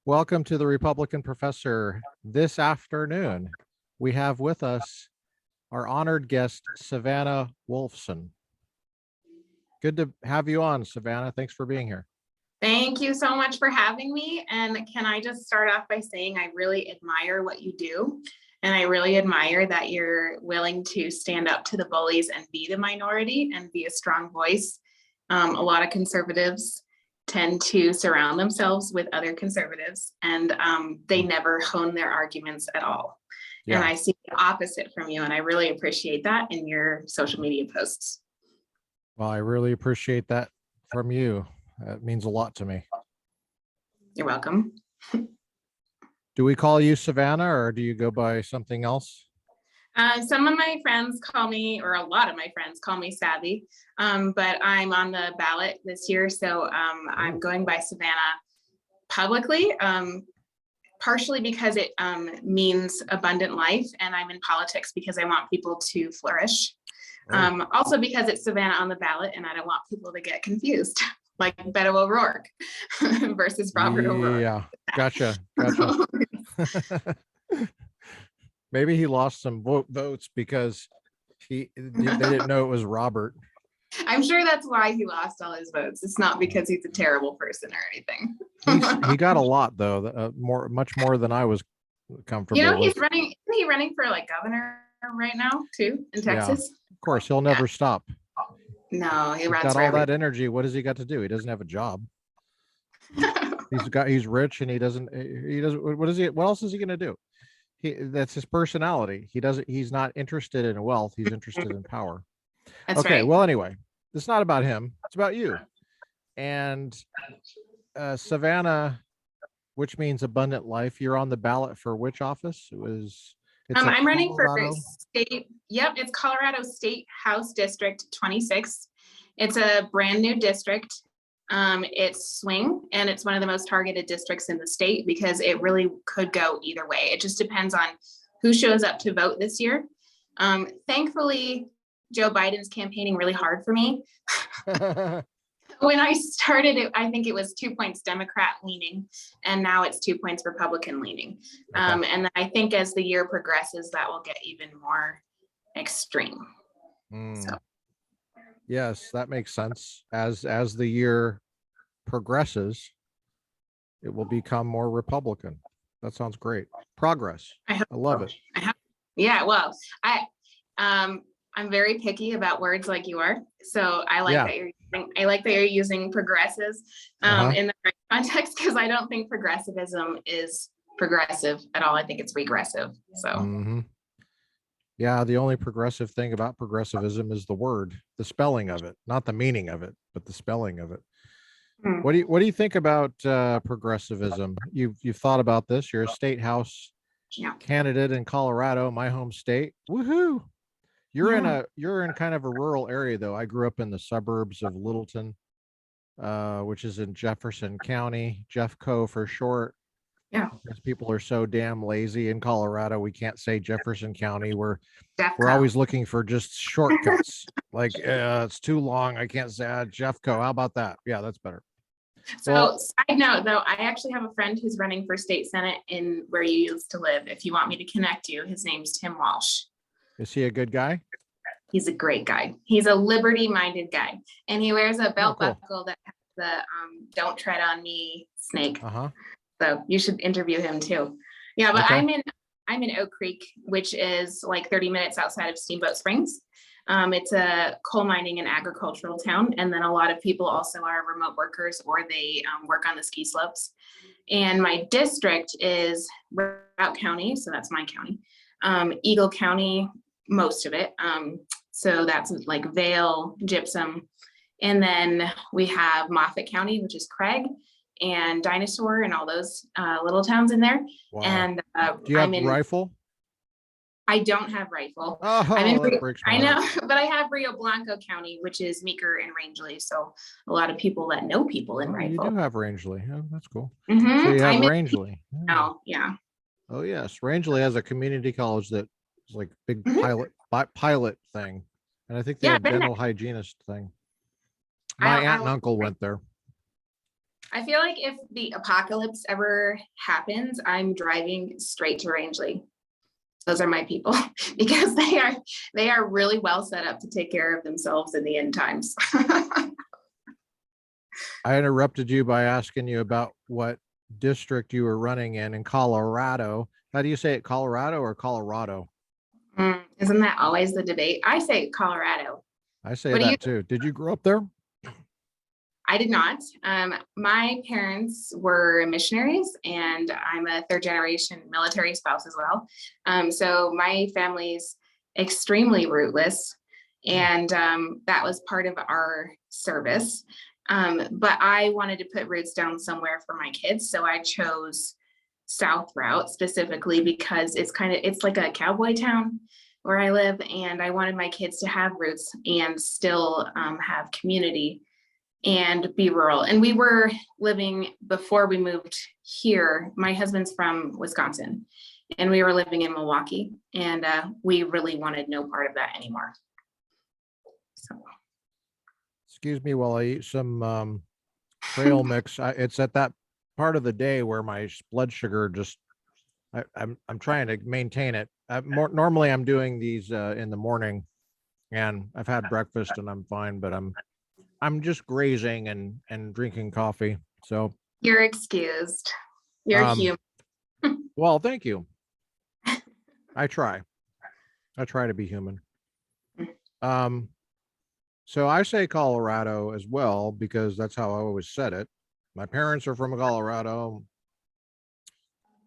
Welcome to the Republican Professor. This afternoon, we have with us our honored guest, Savannah Wolfson. Good to have you on, Savannah. Thanks for being here. Thank you so much for having me. And can I just start off by saying I really admire what you do. And I really admire that you're willing to stand up to the bullies and be the minority and be a strong voice. A lot of conservatives tend to surround themselves with other conservatives, and they never hone their arguments at all. Yeah. And I see the opposite from you, and I really appreciate that in your social media posts. Well, I really appreciate that from you. That means a lot to me. You're welcome. Do we call you Savannah, or do you go by something else? Some of my friends call me, or a lot of my friends call me Savvy, but I'm on the ballot this year, so I'm going by Savannah publicly, partially because it means abundant life, and I'm in politics because I want people to flourish. Also because it's Savannah on the ballot, and I don't want people to get confused, like Beto O'Rourke versus Robert O'Rourke. Yeah, gotcha. Maybe he lost some votes because they didn't know it was Robert. I'm sure that's why he lost all his votes. It's not because he's a terrible person or anything. He got a lot though, much more than I was comfortable. You know, he's running. Isn't he running for like governor right now too in Texas? Yeah, of course, he'll never stop. No, he's got all that energy. What does he got to do? He doesn't have a job. He's rich and he doesn't. What else is he going to do? That's his personality. He's not interested in wealth. He's interested in power. That's okay. Right. Well, anyway, it's not about him. It's about you. And Savannah, which means abundant life. You're on the ballot for which office? I'm running for state. Yep. It's Colorado State House District 26. It's a brand new district. It's swing, and it's one of the most targeted districts in the state because it really could go either way. It just depends on who shows up to vote this year. Thankfully, Joe Biden's campaigning really hard for me. When I started it, I think it was 2 points Democrat leaning, and now it's 2 points Republican leaning. And I think as the year progresses, that will get even more extreme. So. Yes, that makes sense. As the year progresses, it will become more Republican. That sounds great. Progress. I love it. Yeah, well, I'm very picky about words like you are. So I like that you're using progressives in the right context, because I don't think progressivism is progressive at all. I think it's regressive. So yeah, the only progressive thing about progressivism is the word, the spelling of it, not the meaning of it, but the spelling of it. What do you think about progressivism? You've thought about this. You're a state house candidate in Colorado, my home state. Woohoo! You're in kind of a rural area though. I grew up in the suburbs of Littleton, which is in Jefferson County, Jeffco for short. Yeah, because people are so damn lazy in Colorado. We can't say Jefferson County. We're always looking for just shortcuts. Like it's too long. I can't say Jeffco. How about that? Yeah, that's better. So side note though, I actually have a friend who's running for state senate in where you used to live. If you want me to connect you, his name's Tim Walsh. Is he a good guy? He's a great guy. He's a liberty-minded guy, and he wears a belt buckle that has the "Don't tread on me" snake. So you should interview him too. Yeah, but I'm in Oak Creek, which is like 30 minutes outside of Steamboat Springs. It's a coal mining and agricultural town, and then a lot of people also are remote workers or they work on the ski slopes. And my district is Route County, so that's my county. Eagle County, most of it. So that's like Vail, Gypsum, and then we have Moffat County, which is Craig, and Dinosaur, and all those little towns in there. Wow. And do you have Rifle? I don't have Rifle. Oh, I know, but I have Rio Blanco County, which is Meeker and Rangeley. So a lot of people that know people in Rifle. You do have Rangeley. Oh, that's cool. So you have Rangeley. Oh, yeah. Oh, yes. Rangeley has a community college that is like big pilot thing. And I think they have dental hygienist thing. My aunt and uncle went there. I feel like if the apocalypse ever happens, I'm driving straight to Rangeley. Those are my people because they are really well set up to take care of themselves in the end times. I interrupted you by asking you about what district you were running in Colorado. How do you say it, Colorado or Colorado? Isn't that always the debate? I say Colorado. I say that too. Did you grow up there? I did not. My parents were missionaries, and I'm a third generation military spouse as well. So my family's extremely rootless, and that was part of our service. But I wanted to put roots down somewhere for my kids, so I chose South Route specifically because it's like a cowboy town where I live, and I wanted my kids to have roots and still have community and be rural. And we were living, before we moved here, my husband's from Wisconsin, and we were living in Milwaukee, and we really wanted no part of that anymore. So. Excuse me while I eat some trail mix. It's at that part of the day where my blood sugar just, I'm trying to maintain it. Normally I'm doing these in the morning, and I've had breakfast and I'm fine, but I'm just grazing and drinking coffee. So you're excused. You're human. Well, thank you. I try to be human. So I say Colorado as well, because that's how I always said it. My parents are from Colorado.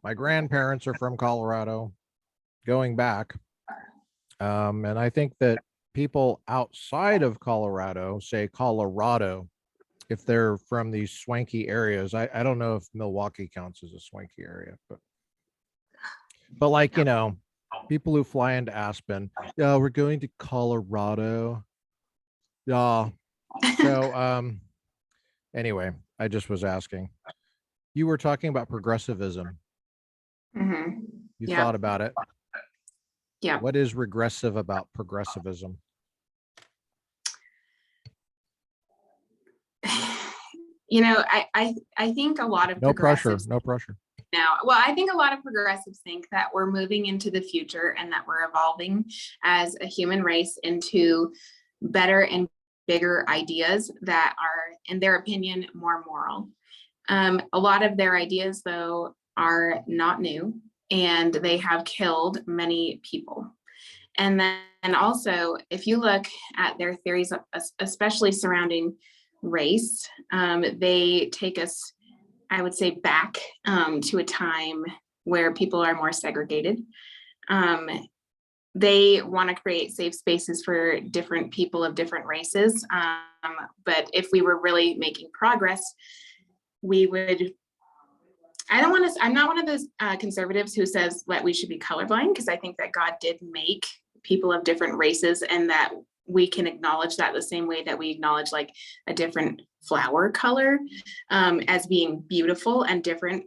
My grandparents are from Colorado, going back. And I think that people outside of Colorado say Colorado if they're from these swanky areas. I don't know if Milwaukee counts as a swanky area, but like, you know, people who fly into Aspen, yeah, we're going to Colorado. Yeah. So anyway, I just was asking. You were talking about progressivism. You thought about it. Yeah. What is regressive about progressivism? You know, I think a lot of no pressure. Now, well, I think a lot of progressives think that we're moving into the future and that we're evolving as a human race into better and bigger ideas that are, in their opinion, more moral. A lot of their ideas, though, are not new, and they have killed many people. And then also, if you look at their theories, especially surrounding race, they take us, I would say, back to a time where people are more segregated. They want to create safe spaces for different people of different races. But if we were really making progress, we would, I'm not one of those conservatives who says that we should be colorblind, because I think that God did make people of different races, and that we can acknowledge that the same way that we acknowledge like a different flower color as being beautiful and different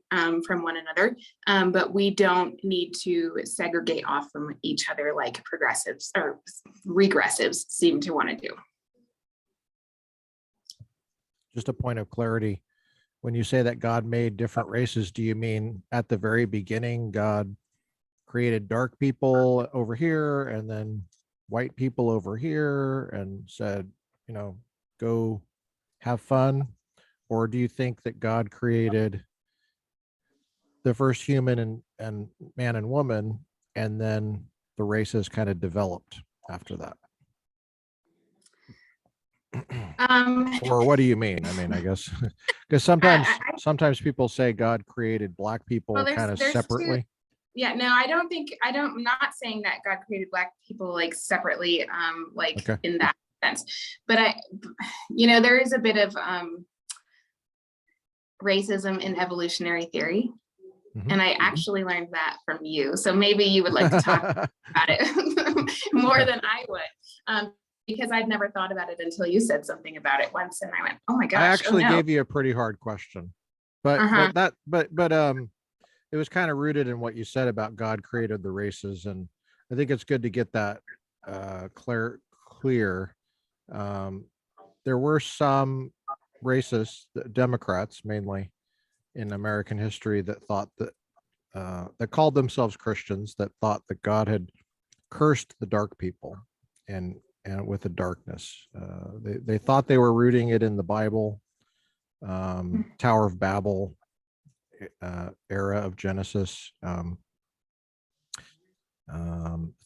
from one another. But we don't need to segregate off from each other like progressives or regressives seem to want to do. Just a point of clarity. When you say that God made different races, do you mean at the very beginning, God created dark people over here and then white people over here and said, you know, go have fun? Or do you think that God created the first human and man and woman, and then the races kind of developed after that? Or what do you mean? I mean, I guess because sometimes people say God created black people kind of separately. Yeah, no, I'm not saying that God created black people like separately, in that sense. But there is a bit of racism in evolutionary theory. And I actually learned that from you. So maybe you would like to talk about it more than I would. Because I'd never thought about it until you said something about it once, and I went, "Oh my gosh!" I actually gave you a pretty hard question, but it was kind of rooted in what you said about God created the races, and I think it's good to get that clear. There were some racists, Democrats mainly in American history, that thought that that called themselves Christians, that thought that God had cursed the dark people and with the darkness. They thought they were rooting it in the Bible, Tower of Babel era of Genesis.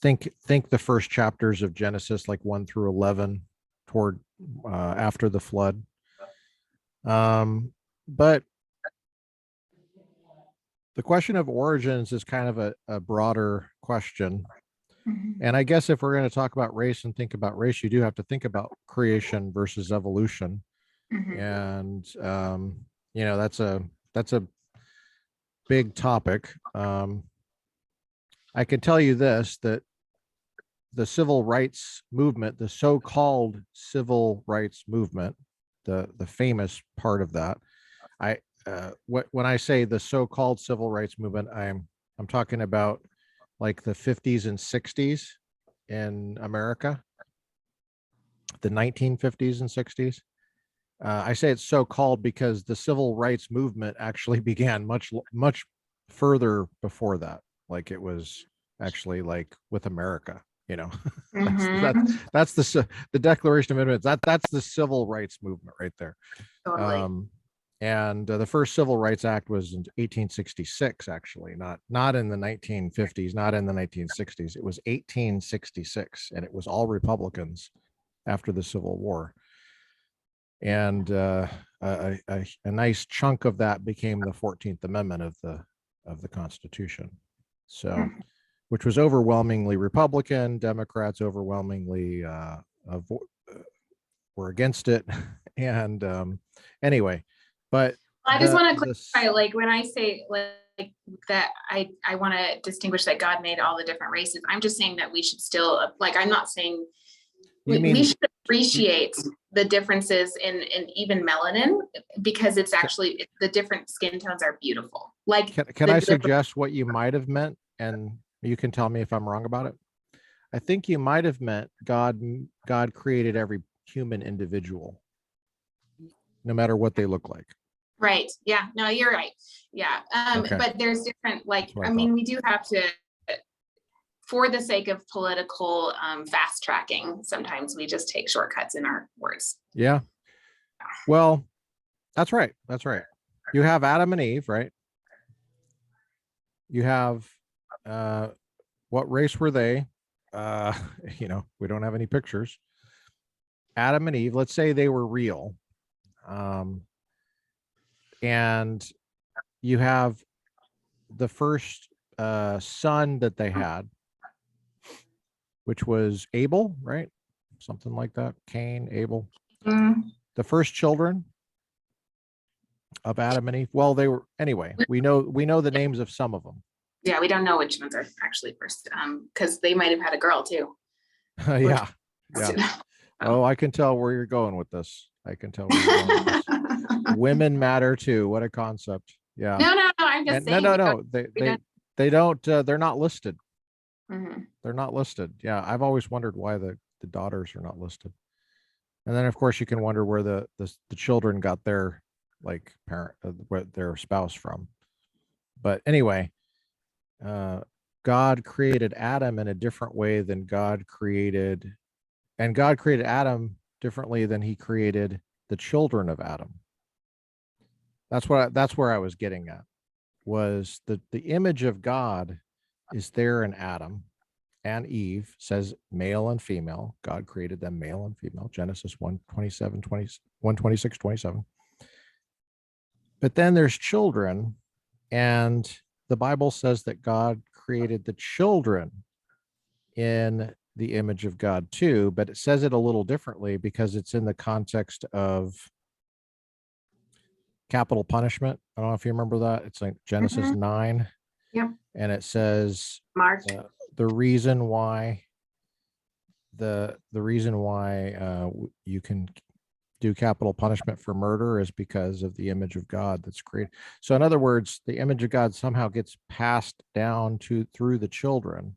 Think the first chapters of Genesis, like 1 through 11, toward after the flood. But the question of origins is kind of a broader question. And I guess if we're going to talk about race and think about race, you do have to think about creation versus evolution. And you know, that's a big topic. I can tell you this, that the civil rights movement, the so-called civil rights movement, the famous part of that, when I say the so-called civil rights movement, I'm talking about like the 50s and 60s in America, the 1950s and 60s. I say it's so-called because the civil rights movement actually began much further before that. Like it was actually like with America, you know. That's the Declaration of Independence. That's the civil rights movement right there. Totally. And the first Civil Rights Act was in 1866, actually, not in the 1950s, not in the 1960s. It was 1866, and it was all Republicans after the Civil War. And a nice chunk of that became the 14th Amendment of the Constitution. So, which was overwhelmingly Republican. Democrats overwhelmingly were against it. And anyway, but I just want to clarify, like when I say like that, I want to distinguish that God made all the different races. I'm just saying that we should still, like, I'm not saying we should appreciate the differences in even melanin, because it's actually the different skin tones are beautiful. Like, can I suggest what you might have meant, and you can tell me if I'm wrong about it? I think you might have meant God created every human individual, no matter what they look like. Right. Yeah. No, you're right. Yeah. Okay. But there's different, like, I mean, we do have to, for the sake of political fast tracking, sometimes we just take shortcuts in our words. Yeah. Well, that's right. That's right. You have Adam and Eve, right? You have, what race were they? You know, we don't have any pictures. Adam and Eve, let's say they were real. And you have the first son that they had, which was Abel, right? Something like that. Cain, Abel. The first children of Adam and Eve. Well, they were, anyway, we know the names of some of them. Yeah, we don't know which ones are actually first, because they might have had a girl too. Yeah. Oh, I can tell where you're going with this. I can tell where you're going with this. Women matter too. What a concept. Yeah. No. I'm just saying. No. They don't. They're not listed. They're not listed. Yeah, I've always wondered why the daughters are not listed. And then, of course, you can wonder where the children got their like parent, their spouse from. But anyway, God created Adam in a different way than God created Adam differently than he created the children of Adam. That's where I was getting at, was the image of God is there in Adam and Eve, says male and female. God created them male and female, Genesis 1:26-27. But then there's children, and the Bible says that God created the children in the image of God too, but it says it a little differently because it's in the context of capital punishment. I don't know if you remember that. It's like Genesis 9. Yeah. And it says the reason why you can do capital punishment for murder is because of the image of God that's created. So in other words, the image of God somehow gets passed down through the children,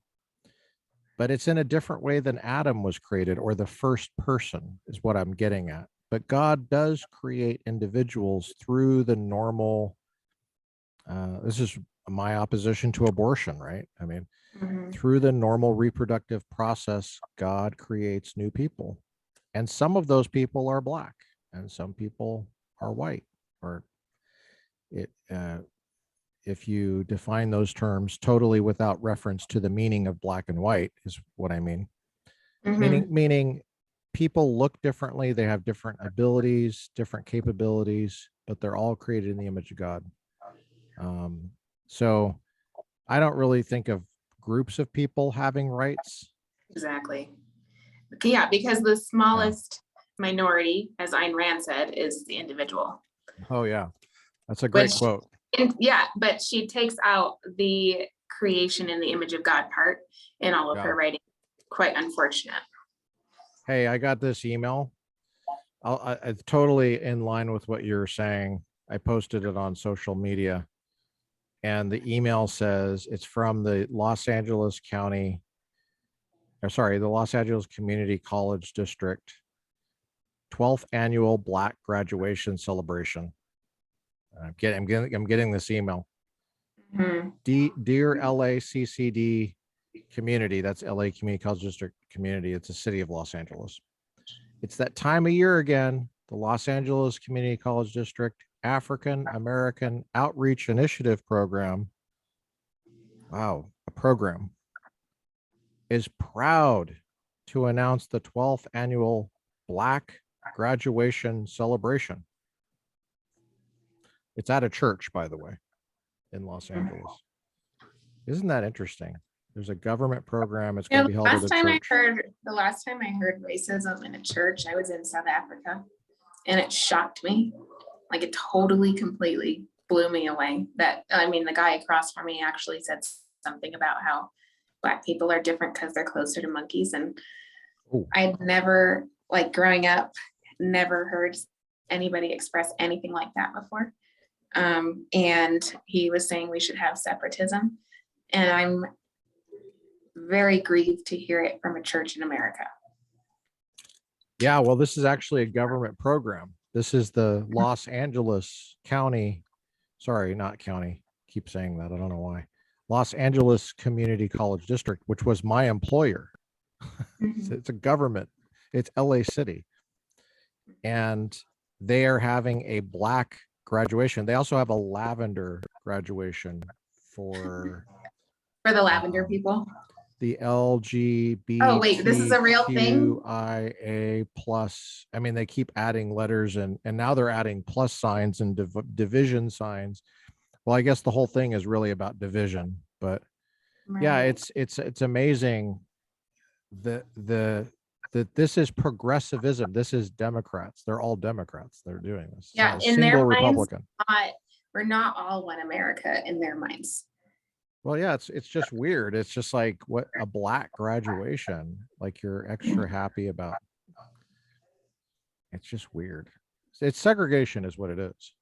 but it's in a different way than Adam was created, or the first person is what I'm getting at. but God does create individuals through the normal, this is my opposition to abortion, right? I mean, through the normal reproductive process, God creates new people. And some of those people are Black and some people are white, or if you define those terms totally without reference to the meaning of Black and white is what I mean. Meaning people look differently, they have different abilities, different capabilities, but they're all created in the image of God. So I don't really think of groups of people having rights. Exactly. Yeah, because the smallest minority, as Ayn Rand said, is the individual. Oh yeah, that's a great quote. Yeah, but she takes out the creation in the image of God part in all of her writing. Quite unfortunate. Hey, I got this email. It's totally in line with what you're saying. I posted it on social media, and the email says it's from the Los Angeles Community College District 12th Annual Black Graduation Celebration. I'm getting this email. Dear LACCD community, that's LA Community College District community. It's a city of Los Angeles. It's that time of year again. The Los Angeles Community College District African American Outreach Initiative Program. Wow, a program is proud to announce the 12th annual Black graduation celebration. It's at a church, by the way, in Los Angeles. Isn't that interesting? There's a government program. It's going to be held at a church. The last time I heard racism in a church, I was in South Africa, and it shocked me. Like, it totally, completely blew me away. The guy across from me actually said something about how Black people are different because they're closer to monkeys. And I'd never, growing up, never heard anybody express anything like that before. And he was saying we should have separatism. And I'm very grieved to hear it from a church in America. Yeah, well, this is actually a government program. This is the Los Angeles County, sorry, not county, keep saying that, I don't know why. Los Angeles Community College District, which was my employer. It's a government, it's LA City. And they are having a Black graduation. They also have a lavender graduation for the lavender people. The LGBT. Oh wait, this is a real thing. IA plus. I mean, they keep adding letters, and now they're adding plus signs and division signs. Well, I guess the whole thing is really about division, but yeah, it's amazing that this is progressivism. This is Democrats. They're all Democrats. They're doing this. Yeah, in their Republican. We're not all one America in their minds. Well, yeah, it's just weird. It's just like what a Black graduation, like you're extra happy about. It's just weird. It's segregation is what it is.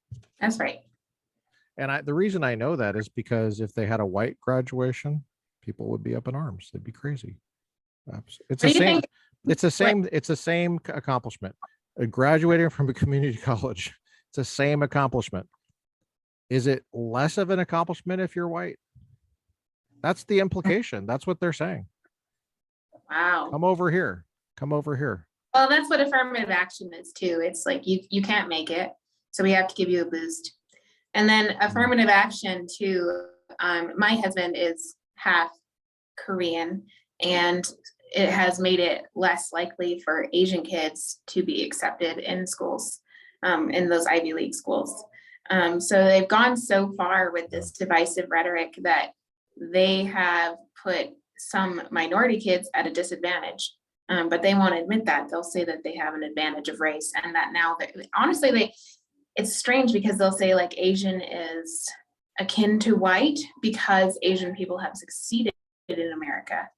That's right. And the reason I know that is because if they had a white graduation, people would be up in arms. They'd be crazy. It's the same accomplishment. Graduating from a community college, it's the same accomplishment. Is it less of an accomplishment if you're white? That's the implication. That's what they're saying. Wow. Come over here. Come over here. Well, that's what affirmative action is too. It's like you can't make it, so we have to give you a boost. And then affirmative action too. My husband is half Korean, and it has made it less likely for Asian kids to be accepted in schools, in those Ivy League schools. So they've gone so far with this divisive rhetoric that they have put some minority kids at a disadvantage, but they won't admit that. They'll say that they have an advantage of race, and that now honestly, it's strange because they'll say like Asian is akin to white because Asian people have succeeded in America.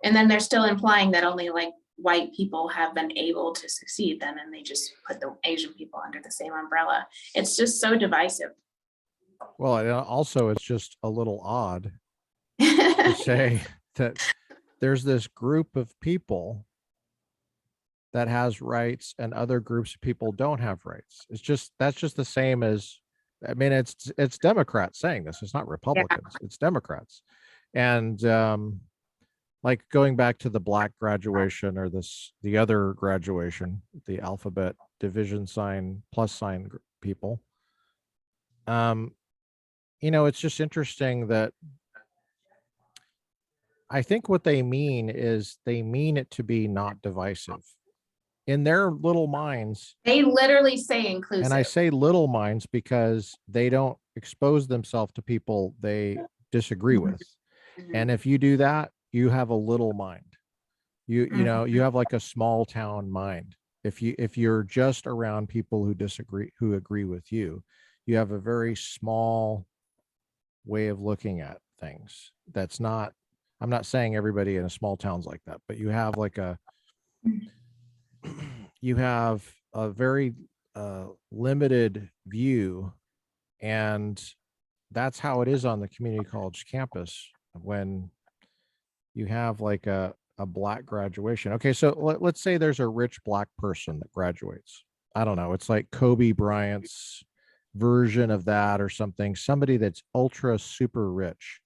And then they're still implying that only like white people have been able to succeed then, and they just put the Asian people under the same umbrella. It's just so divisive. Well, also it's just a little odd to say that there's this group of people that has rights and other groups of people don't have rights. That's just the same as, I mean, it's Democrats saying this. It's not Republicans, it's Democrats. And like going back to the Black graduation or the other graduation, the alphabet division sign plus sign people. It's just interesting that I think what they mean is they mean it to be not divisive. In their little minds, they literally say inclusive. And I say little minds because they don't expose themselves to people they disagree with. And if you do that, you have a little mind. You have like a small town mind. If you're just around people who agree with you, you have a very small way of looking at things. I'm not saying everybody in a small town's like that, but you have a very limited view, and that's how it is on the community college campus when you have like a Black graduation. Okay, so let's say there's a rich Black person that graduates. I don't know, it's like Kobe Bryant's version of that or something, somebody that's ultra super rich,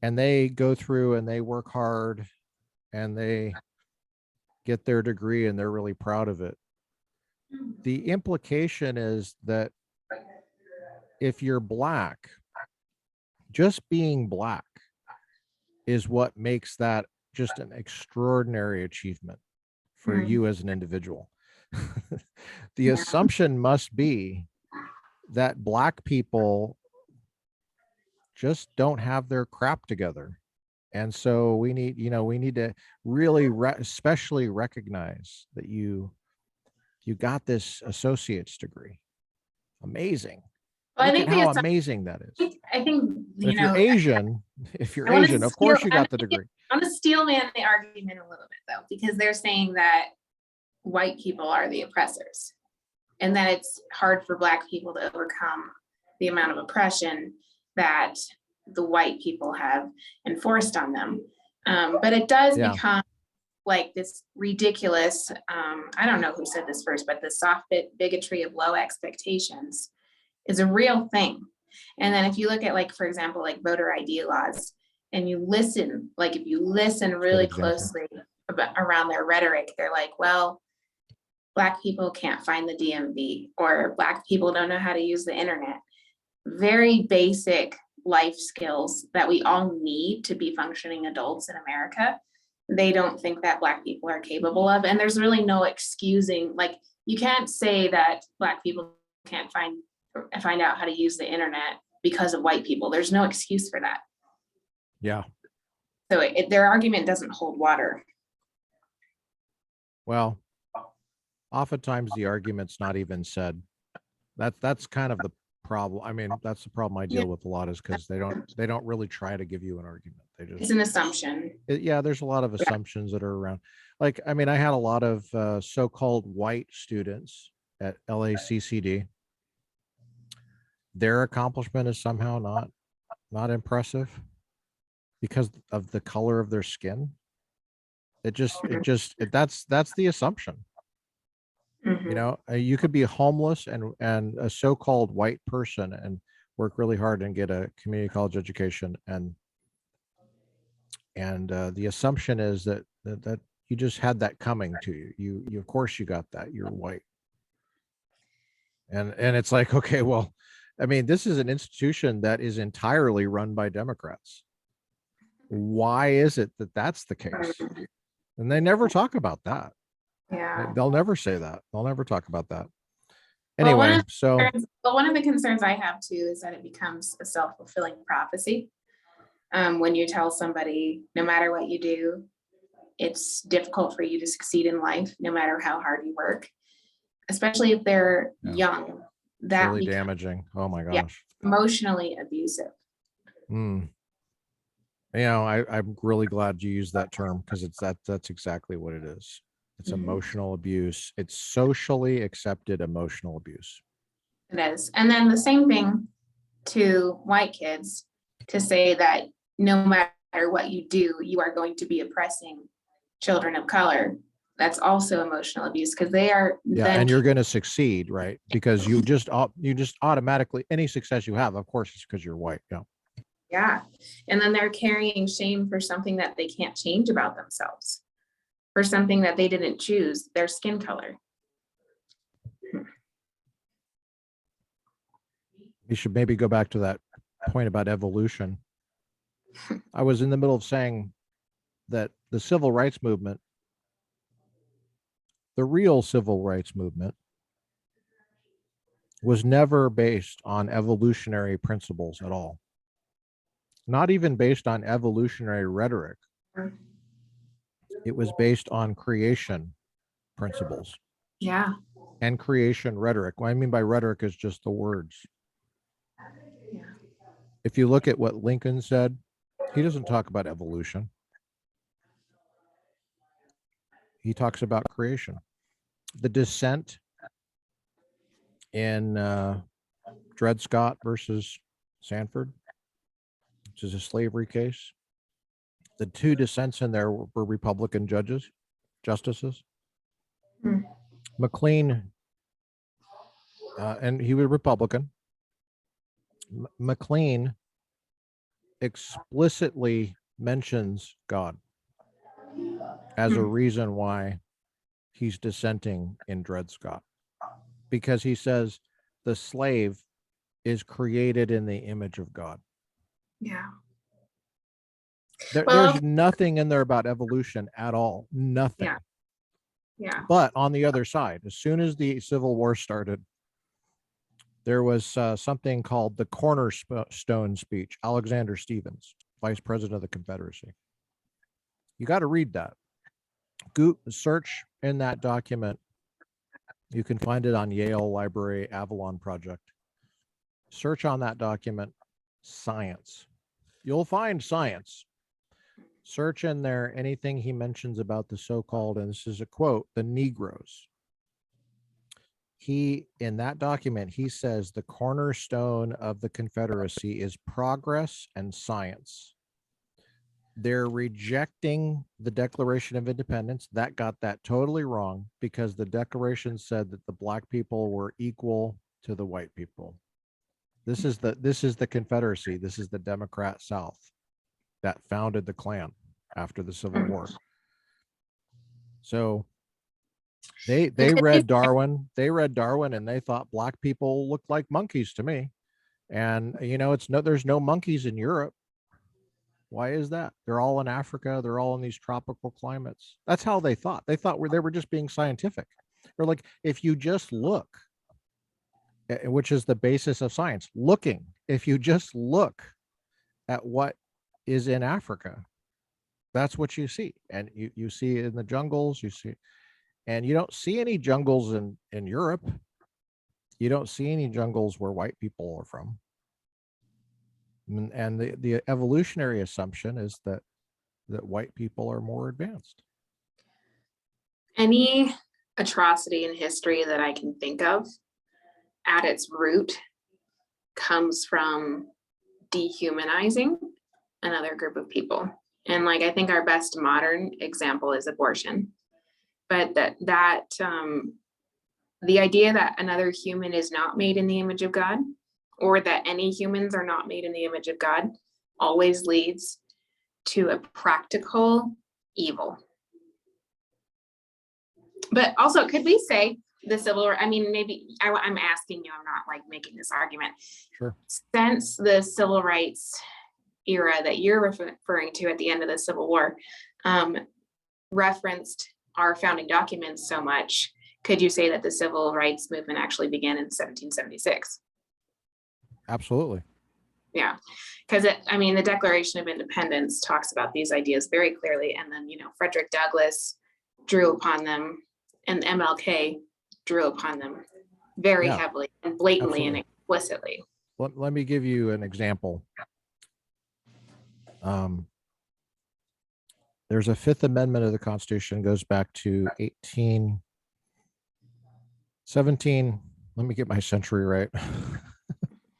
and they go through and they work hard and they get their degree and they're really proud of it. The implication is that if you're Black, just being Black is what makes that just an extraordinary achievement for you as an individual. The assumption must be that Black people just don't have their crap together. And so we need to really especially recognize that you got this associate's degree. Amazing. Well, Look at how amazing that is. I think, if you're Asian, of course you got the degree. I'm gonna steel man the argument a little bit though, because they're saying that white people are the oppressors and that it's hard for Black people to overcome the amount of oppression that the white people have enforced on them. But it does become like this ridiculous, I don't know who said this first, but the soft bigotry of low expectations is a real thing. And then if you look at, like, for example, like voter ID laws, and you listen, like if you listen really closely around their rhetoric, they're like, well, Black people can't find the DMV, or Black people don't know how to use the internet. Very basic life skills that we all need to be functioning adults in America. They don't think that Black people are capable of. And there's really no excusing, like, you can't say that Black people can't find out how to use the internet because of white people. There's no excuse for that. Yeah. So their argument doesn't hold water. Well, oftentimes the argument's not even said. That's kind of the problem. I mean, that's the problem I deal with a lot, is because they don't really try to give you an argument. It's an assumption. There's a lot of assumptions that are around. Like, I mean, I had a lot of so-called white students at LACCD. Their accomplishment is somehow not impressive because of the color of their skin. That's the assumption. You could be homeless and a so-called white person and work really hard and get a community college education, and the assumption is that you just had that coming to you. You of course you got that. You're white, and it's like, okay, well, I mean, this is an institution that is entirely run by Democrats. Why is it that that's the case? And they never talk about that. Yeah, they'll never say that. They'll never talk about that. Anyway, one of the concerns I have too is that it becomes a self-fulfilling prophecy. When you tell somebody, no matter what you do, it's difficult for you to succeed in life, no matter how hard you work, especially if they're young. That really damaging. Oh my gosh. Emotionally abusive. I'm really glad you used that term, because that's exactly what it is. It's emotional abuse. It's socially accepted emotional abuse. It is. And then the same thing to white kids, to say that no matter what you do, you are going to be oppressing children of color. that's also emotional abuse, because they are and you're going to succeed, right? Because you just automatically, any success you have, of course, is because you're white. Yeah. And then they're carrying shame for something that they can't change about themselves, for something that they didn't choose, their skin color. You should maybe go back to that point about evolution. I was in the middle of saying that the civil rights movement, the real civil rights movement, was never based on evolutionary principles at all. Not even based on evolutionary rhetoric. It was based on creation principles. Yeah. And creation rhetoric. What I mean by rhetoric is just the words. Yeah. If you look at what Lincoln said, he doesn't talk about evolution. He talks about creation. The dissent in Dred Scott versus Sanford, which is a slavery case. The two dissents in there were Republican justices. McLean, and he was Republican. McLean explicitly mentions God as a reason why he's dissenting in Dred Scott, because he says the slave is created in the image of God. Yeah. There's nothing in there about evolution at all. Nothing. Yeah. Yeah. But on the other side, as soon as the Civil War started, there was something called the Cornerstone Speech, Alexander Stephens, Vice President of the Confederacy. You got to read that. Search in that document. You can find it on Yale Library Avalon Project. Search on that document, science. You'll find science. Search in there anything he mentions about the so-called, and this is a quote, the Negroes. In that document, he says the cornerstone of the Confederacy is progress and science. They're rejecting the Declaration of Independence. That got that totally wrong, because the Declaration said that the black people were equal to the white people. This is the Confederacy. This is the Democrat South that founded the Klan after the Civil War. So they read Darwin. They read Darwin, and they thought black people looked like monkeys to me. And there's no monkeys in Europe. Why is that? They're all in Africa. They're all in these tropical climates. That's how they thought. They thought they were just being scientific. They're like, if you just look, which is the basis of science, looking, if you just look at what is in Africa, that's what you see. And you see in the jungles, and you don't see any jungles in Europe. You don't see any jungles where white people are from. And the evolutionary assumption is that white people are more advanced. Any atrocity in history that I can think of at its root comes from dehumanizing another group of people. And I think our best modern example is abortion. But the idea that another human is not made in the image of God, or that any humans are not made in the image of God, always leads to a practical evil. But also, could we say the Civil War, maybe I'm asking you, I'm not making this argument. Sure. Since the civil rights era that you're referring to at the end of the Civil War referenced our founding documents so much, could you say that the civil rights movement actually began in 1776? Absolutely. Yeah, because the Declaration of Independence talks about these ideas very clearly, and then Frederick Douglass drew upon them, and MLK drew upon them very heavily and blatantly and explicitly. Let me give you an example. There's a Fifth Amendment of the Constitution, goes back to 17. Let me get my century right.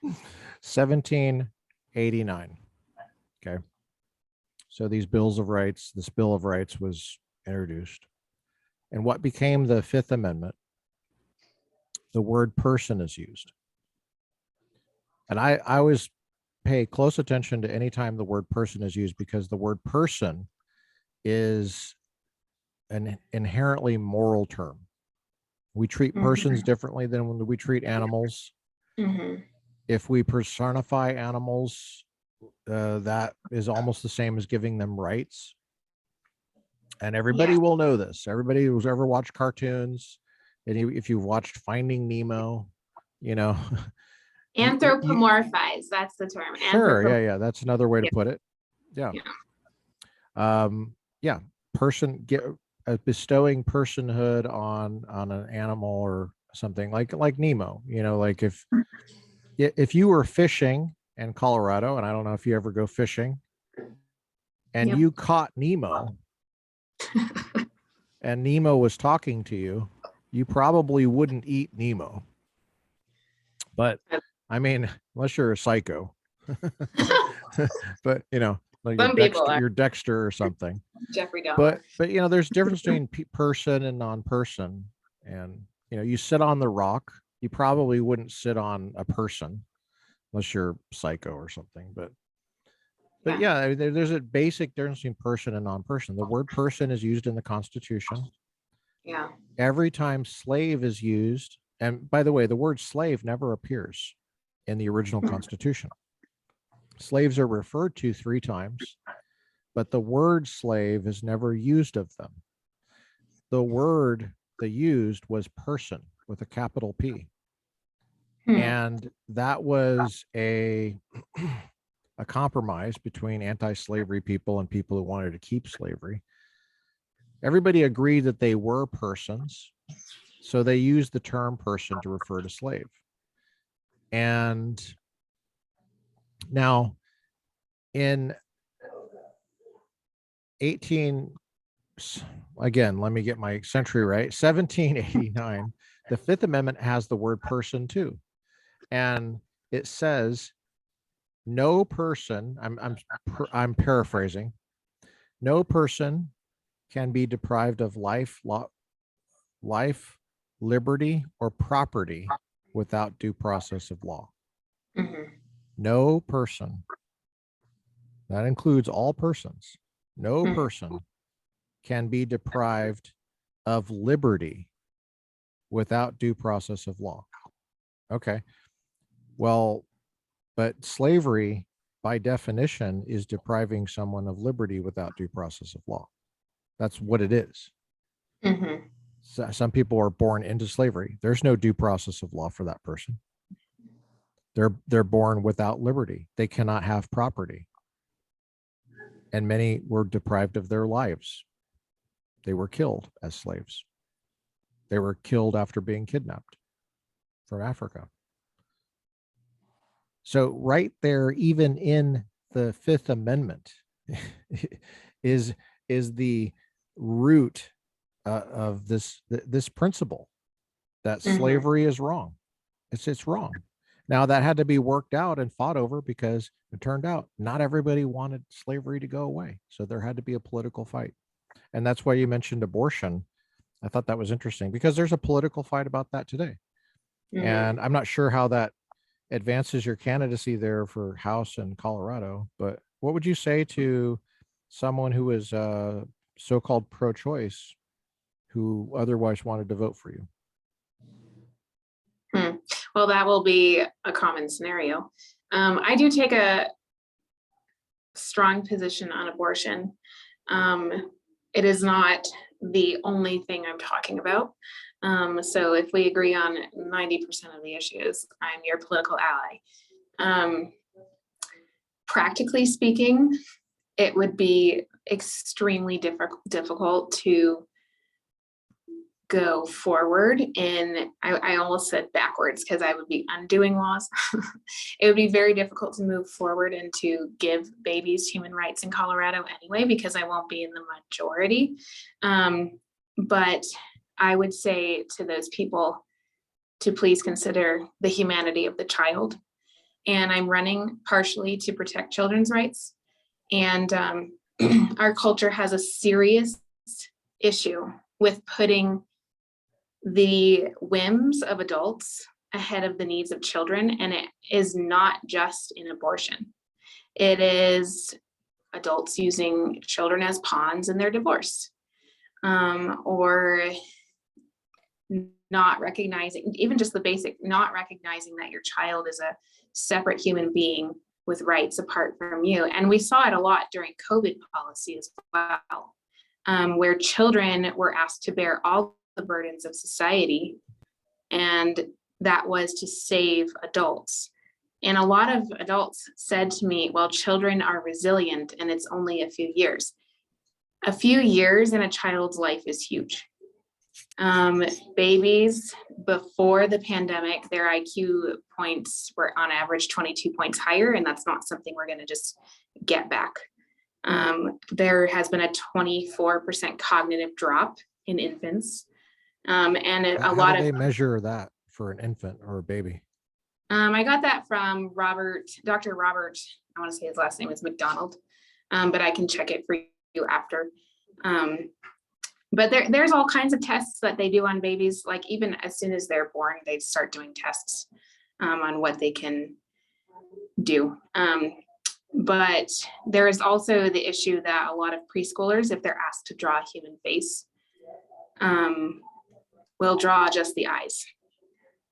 1789. Okay. So this Bill of Rights was introduced. and what became the Fifth Amendment, the word person is used. And I always pay close attention to any time the word person is used, because the word person is an inherently moral term. We treat persons differently than when we treat animals. If we personify animals, that is almost the same as giving them rights. And everybody will know this. Everybody who's ever watched cartoons, and if you've watched Finding Nemo, you know. Anthropomorphize, that's the term. Sure, yeah, that's another way to put it. Yeah. Bestowing personhood on an animal or something like Nemo, you know, like if you were fishing in Colorado, and I don't know if you ever go fishing, and you caught Nemo and Nemo was talking to you, you probably wouldn't eat Nemo. But I mean, unless you're a psycho, but you know, like you're Dexter or something. Jeffrey Dahmer. But you know, there's a difference between person and non-person. And you know, you sit on the rock, you probably wouldn't sit on a person unless you're psycho or something. But yeah, I mean, there's a basic difference between person and non-person. The word person is used in the Constitution. Yeah. Every time slave is used, and by the way, the word slave never appears in the original Constitution. Slaves are referred to 3 times, but the word slave is never used of them. The word they used was person with a capital P. And that was a compromise between anti-slavery people and people who wanted to keep slavery. Everybody agreed that they were persons, so they used the term person to refer to slave. And now in again, let me get my century right, 1789, the Fifth Amendment has the word person too. And it says, no person, I'm paraphrasing, no person can be deprived of life, liberty, or property without due process of law. No person, that includes all persons, no person can be deprived of liberty without due process of law. Okay. Well, but slavery by definition is depriving someone of liberty without due process of law. That's what it is. So some people are born into slavery. There's no due process of law for that person. They're born without liberty. They cannot have property. And many were deprived of their lives. They were killed as slaves. They were killed after being kidnapped from Africa. So right there, even in the Fifth Amendment, is the root of this principle that slavery is wrong. It's wrong. Now that had to be worked out and fought over, because it turned out not everybody wanted slavery to go away. So there had to be a political fight. And that's why you mentioned abortion. I thought that was interesting, because there's a political fight about that today. And I'm not sure how that advances your candidacy there for House in Colorado, but what would you say to someone who is so-called pro-choice who otherwise wanted to vote for you? Well, that will be a common scenario. I do take a strong position on abortion. It is not the only thing I'm talking about. So if we agree on 90% of the issues, I'm your political ally. Practically speaking, it would be extremely difficult to go forward in, I almost said backwards, because I would be undoing laws. It would be very difficult to move forward and to give babies human rights in Colorado anyway, because I won't be in the majority. But I would say to those people to please consider the humanity of the child. And I'm running partially to protect children's rights. And our culture has a serious issue with putting the whims of adults ahead of the needs of children. And it is not just in abortion. It is adults using children as pawns in their divorce, or not recognizing, even just the basic, not recognizing that your child is a separate human being with rights apart from you. And we saw it a lot during COVID policy as well, where children were asked to bear all the burdens of society, and that was to save adults. And a lot of adults said to me, well, children are resilient and it's only a few years. A few years in a child's life is huge. Babies before the pandemic, their IQ points were on average 22 points higher, and that's not something we're going to just get back. There has been a 24% cognitive drop in infants. And a lot of. How do they of measure that for an infant or a baby? I got that from Dr. Robert, I want to say his last name is McDonald, but I can check it for you after. But there's all kinds of tests that they do on babies. Like even as soon as they're born, they start doing tests on what they can do. But there is also the issue that a lot of preschoolers, if they're asked to draw a human face, will draw just the eyes.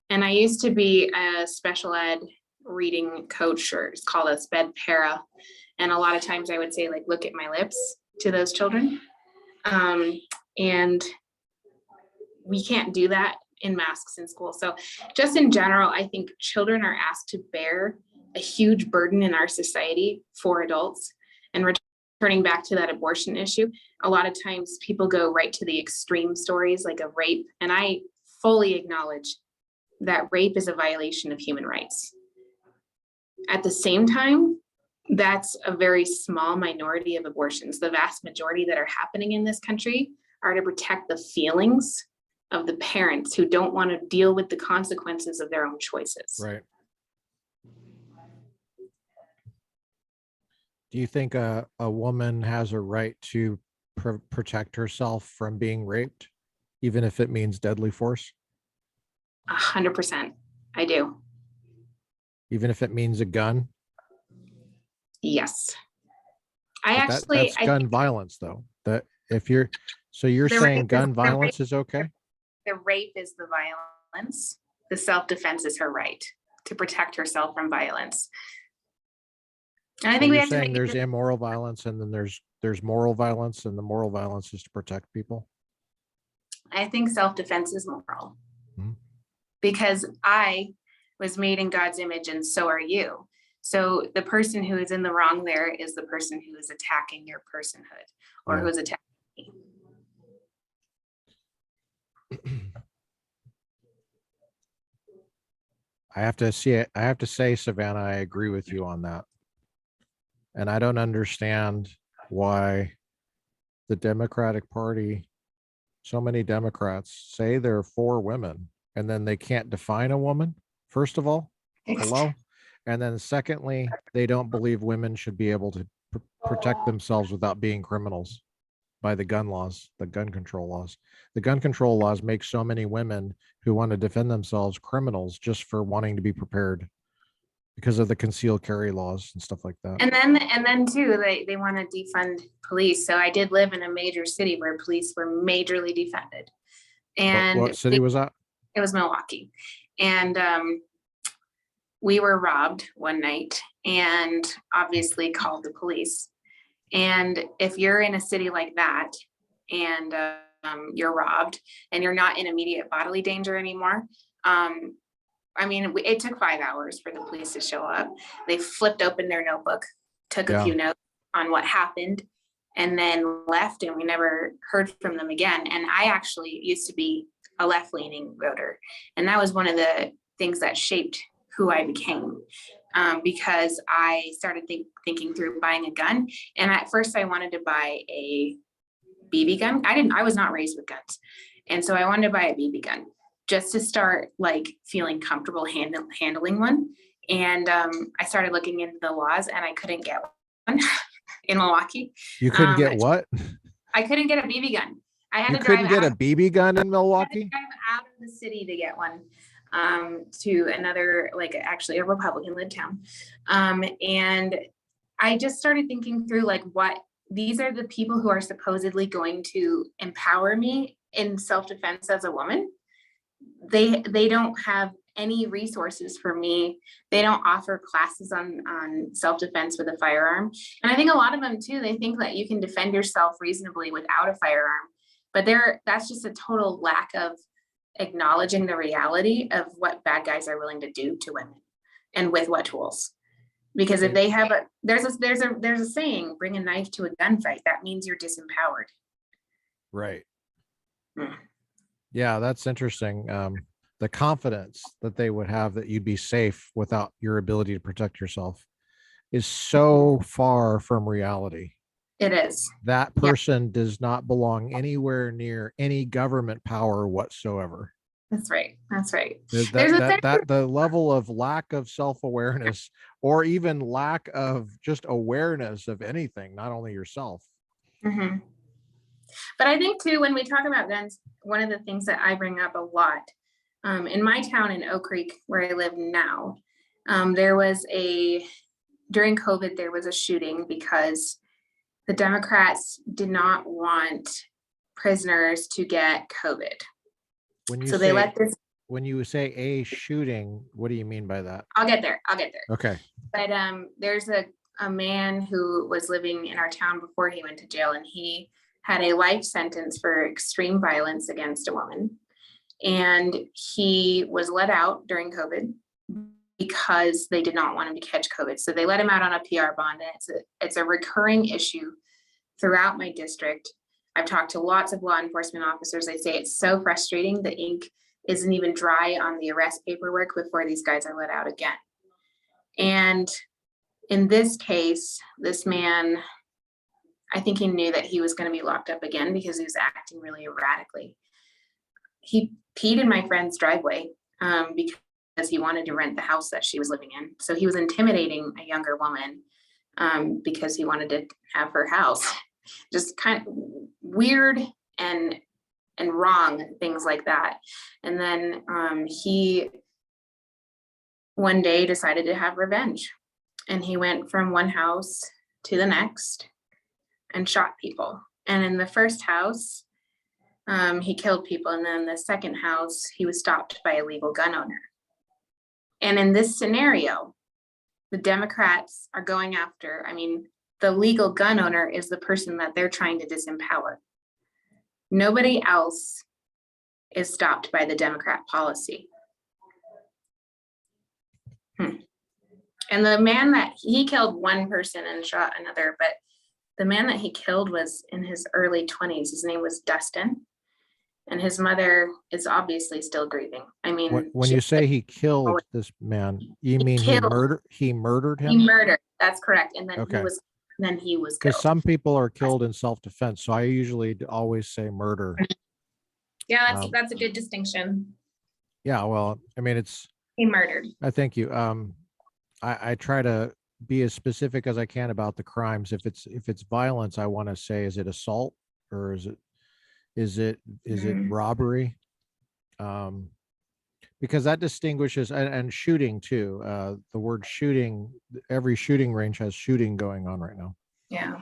And I used to be a special ed reading coach, or it's called a sped para. And a lot of times I would say, like, look at my lips to those children. And we can't do that in masks in school. So just in general, I think children are asked to bear a huge burden in our society for adults. And returning back to that abortion issue, a lot of times people go right to the extreme stories like a rape. And I fully acknowledge that rape is a violation of human rights. At the same time, that's a very small minority of abortions. The vast majority that are happening in this country are to protect the feelings of the parents who don't want to deal with the consequences of their own choices. Right. Do you think a woman has a right to protect herself from being raped, even if it means deadly force? 100%. I do. Even if it means a gun? Yes. That's gun violence, though. That if you're saying gun violence is okay? The rape is the violence. The self-defense is her right to protect herself from violence. And I think we have to make there's immoral violence, and then there's moral violence, and the moral violence is to protect people. I think self-defense is moral. Because I was made in God's image, and so are you. So the person who is in the wrong there is the person who is attacking your personhood, or who is attacking me. I have to say, Savannah, I agree with you on that. And I don't understand why the Democratic Party, so many Democrats say they're for women, and then they can't define a woman, first of all. Hello? And then secondly, they don't believe women should be able to protect themselves without being criminals by the gun laws, the gun control laws. The gun control laws make so many women who want to defend themselves criminals just for wanting to be prepared because of the concealed carry laws and stuff like that. And then too, they want to defund police. So I did live in a major city where police were majorly defunded. And what city was that? It was Milwaukee. And we were robbed one night and obviously called the police. And if you're in a city like that and you're robbed and you're not in immediate bodily danger anymore, I mean, it took 5 hours for the police to show up. They flipped open their notebook, took a few notes on what happened, and then left, and we never heard from them again. And I actually used to be a left-leaning voter, and that was one of the things that shaped who I became, because I started thinking through buying a gun. And at first I wanted to buy a BB gun. I was not raised with guns. And so I wanted to buy a BB gun just to start like feeling comfortable handling one. And I started looking into the laws, and I couldn't get one in Milwaukee. You couldn't get what? I couldn't get a BB gun. I had You to drive couldn't get a out, BB gun in I had to Milwaukee? drive out of the city to get one, to another, like actually a Republican led town. And I just started thinking through like these are the people who are supposedly going to empower me in self-defense as a woman. They don't have any resources for me. They don't offer classes on self-defense with a firearm. And I think a lot of them too, they think that you can defend yourself reasonably without a firearm, but that's just a total lack of acknowledging the reality of what bad guys are willing to do to women and with what tools. Because if they have there's a saying, bring a knife to a gunfight, that means you're disempowered. Right. Yeah, that's interesting. The confidence that they would have that you'd be safe without your ability to protect yourself is so far from reality. It is. That person does not belong anywhere near any government power whatsoever. That's right. That's right. The level of lack of self-awareness, or even lack of just awareness of anything, not only yourself. Mm-hmm. But I think too, when we talk about guns, one of the things that I bring up a lot, in my town in Oak Creek, where I live now, during COVID, there was a shooting because the Democrats did not want prisoners to get COVID. When you say a shooting, what do you mean by that? I'll get there. Okay. But there's a man who was living in our town before he went to jail, and he had a life sentence for extreme violence against a woman. And he was let out during COVID because they did not want him to catch COVID. So they let him out on a PR bond, and it's a recurring issue throughout my district. I've talked to lots of law enforcement officers. They say it's so frustrating. The ink isn't even dry on the arrest paperwork before these guys are let out again. And in this case, this man, I think he knew that he was going to be locked up again because he was acting really erratically. He peed in my friend's driveway because he wanted to rent the house that she was living in. So he was intimidating a younger woman because he wanted to have her house. Just kind of weird and wrong things like that. And then he one day decided to have revenge, and he went from one house to the next and shot people. And in the first house, he killed people. And then the second house, he was stopped by a legal gun owner. And in this scenario, the Democrats are going after, the legal gun owner is the person that they're trying to disempower. Nobody else is stopped by the Democrat policy. And the man that he killed one person and shot another, but the man that he killed was in his early 20s. His name was Dustin. And his mother is obviously still grieving. When you say he killed this man, you mean he murdered him? He murdered. That's correct. And then he was because killed. Some people are killed in self-defense. So I usually always say murder. Yeah, that's a good distinction. Yeah, well, he murdered. Thank you. I try to be as specific as I can about the crimes. If it's violence, I want to say, is it assault or is it robbery? Because that distinguishes, and shooting too. The word shooting, every shooting range has shooting going on right now. Yeah.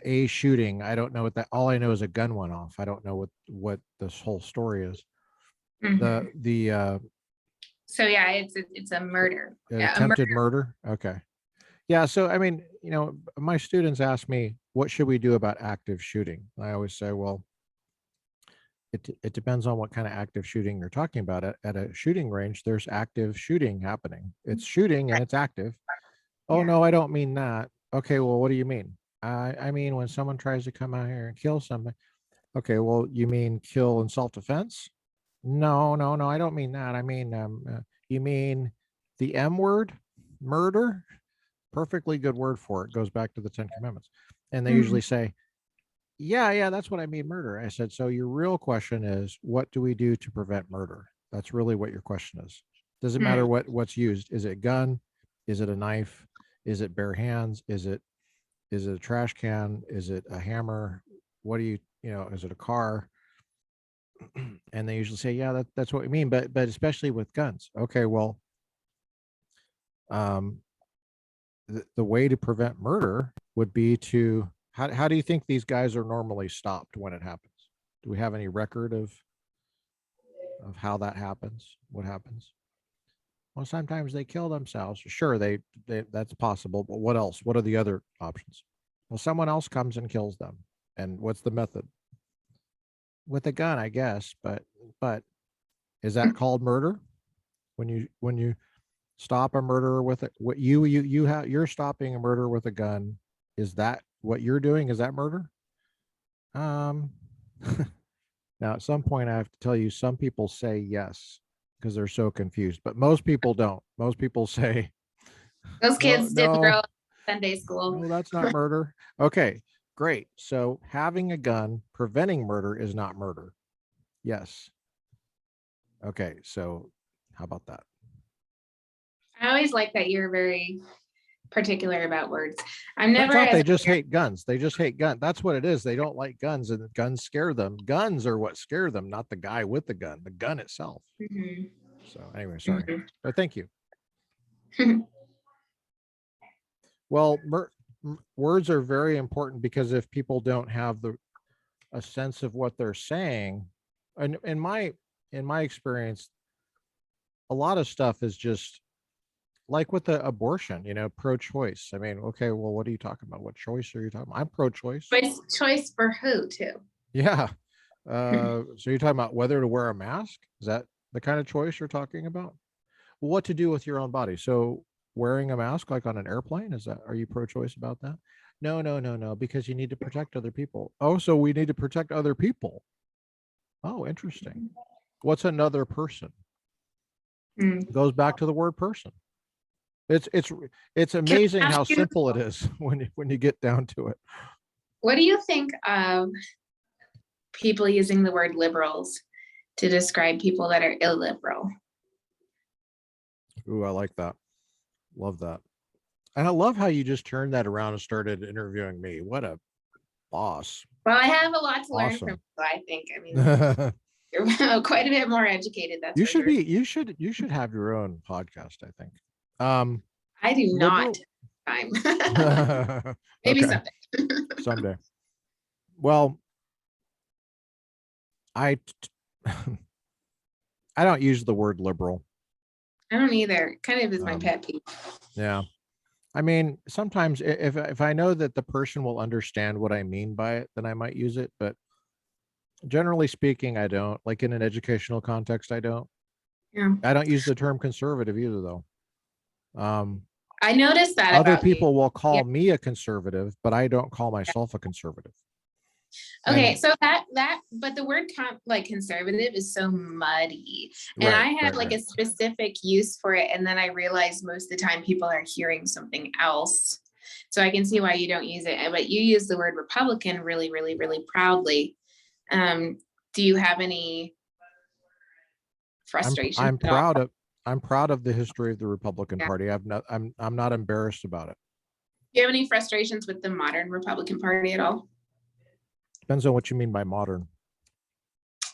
A shooting, I don't know what that, all I know is a gun went off. I don't know what this whole story is. So yeah, it's a murder. Attempted murder. Okay. Yeah. So, my students ask me, what should we do about active shooting? I always say, well, it depends on what kind of active shooting you're talking about. At a shooting range, there's active shooting happening. It's shooting and it's active. Oh, no, I don't mean that. Okay, well, what do you mean? I mean, when someone tries to come out here and kill somebody. Okay, well, you mean kill in self-defense? No, I don't mean that. I mean, you mean the M word, murder? Perfectly good word for it. Goes back to the 10 Commandments. And they usually say, yeah, that's what I mean, murder. I said, so your real question is, what do we do to prevent murder? That's really what your question is. Doesn't matter what's used. Is it a gun? Is it a knife? Is it bare hands? Is it a trash can? Is it a hammer? what do you, is it a car? And they usually say, yeah, that's what we mean. But especially with guns. Okay, well, the way to prevent murder would be to, how do you think these guys are normally stopped when it happens? Do we have any record of how that happens? What happens? Well, sometimes they kill themselves. Sure, they that's possible, but what else? What are the other options? Well, someone else comes and kills them. And what's the method? With a gun, I guess, but is that called murder? When you stop a murderer with it, what you're stopping a murder with a gun, is that what you're doing? Is that murder? Now at some point I have to tell you, some people say yes because they're so confused, but most people don't. Most people say those kids didn't grow up in Sunday school. No, that's not murder. Okay, great. So having a gun, preventing murder is not murder. Yes. Okay, so how about that? I always like that you're very particular about words. They just hate guns. They just hate guns. That's what it is. They don't like guns, and guns scare them. Guns are what scare them, not the guy with the gun itself. Mm-hmm. So anyway, sorry. Mm-hmm. But thank you. Well, words are very important, because if people don't have a sense of what they're saying, and in my experience, a lot of stuff is just like with the abortion, pro-choice. I mean, okay, well, what are you talking about? What choice are you talking about? I'm pro-choice. Choice for who, too? Yeah. So you're talking about whether to wear a mask? Is that the kind of choice you're talking about? What to do with your own body? So wearing a mask, like on an airplane, are you pro-choice about that? No, because you need to protect other people. Oh, so we need to protect other people. Oh, interesting. What's another person? Goes back to the word person. It's amazing how simple it is when you get down to it. What do you think of people using the word liberals to describe people that are illiberal? Ooh, I like that. Love that. And I love how you just turned that around and started interviewing me. What a boss. Well, I have a lot to learn from you, I think. I mean, you're quite a bit more educated. That's you should be. You should have your own podcast, I think. I do not. Time. Maybe someday. Someday. Well, I don't use the word liberal. I don't either. Kind of is my pet peeve. Yeah. I mean, sometimes if I know that the person will understand what I mean by it, then I might use it. But generally speaking, I don't. Like in an educational context, I don't. Yeah. I don't use the term conservative either, though. I noticed that other people will call me a conservative, but I don't call myself a conservative. Okay, so but the word conservative is so muddy, and I had a specific use for it, and then I realized most of the time people are hearing something else. So I can see why you don't use it, but you use the word Republican really, really, really proudly. Do you have any frustration? I'm proud of the history of the Republican Party. I'm not embarrassed about it. Do you have any frustrations with the modern Republican Party at all? Depends on what you mean by modern.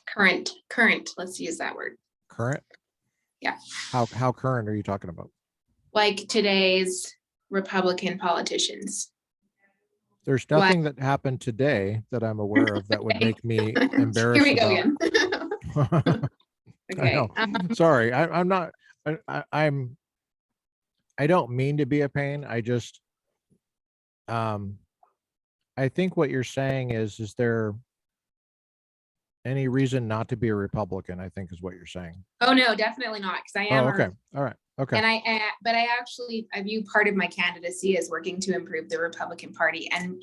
Current. Let's use that word. Current? Yeah. How current are you talking about? Like today's Republican politicians. There's nothing that happened today that I'm aware of that would make me embarrassed. Here we go again. Okay. Sorry, I'm not. I don't mean to be a pain. I just. I think what you're saying is there any reason not to be a Republican? I think is what you're saying. Oh no, definitely not, because I am. Oh, okay. All right. Okay. And I view part of my candidacy as working to improve the Republican Party, and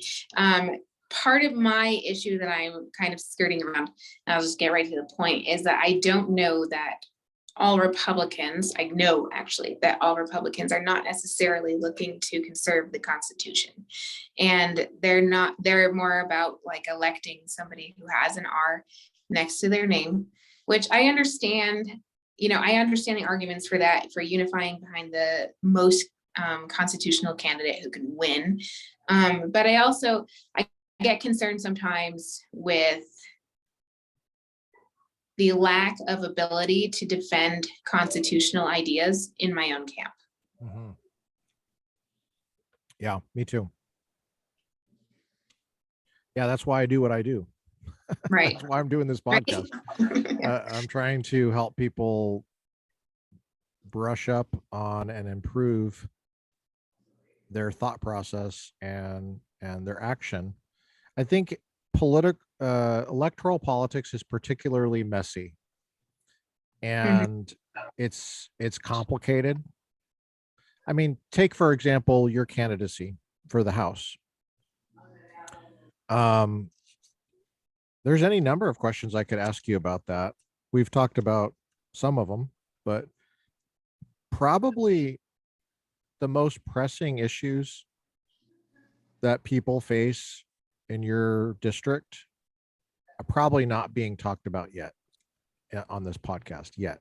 part of my issue that I'm kind of skirting around, and I'll just get right to the point, is that I don't know that all Republicans, I know actually that all Republicans are not necessarily looking to conserve the Constitution. And they're more about electing somebody who has an R next to their name, which I understand. I understand the arguments for that, for unifying behind the most constitutional candidate who can win. But I get concerned sometimes with the lack of ability to defend constitutional ideas in my own camp. Mm-hmm. Yeah, me too. Yeah, that's why I do what I do. Right. That's why I'm doing this podcast. Right. I'm trying to help people brush up on and improve their thought process and their action. I think electoral politics is particularly messy, and it's complicated. I mean, take for example your candidacy for the House. There's any number of questions I could ask you about that. We've talked about some of them, but probably the most pressing issues that people face in your district are probably not being talked about yet on this podcast yet.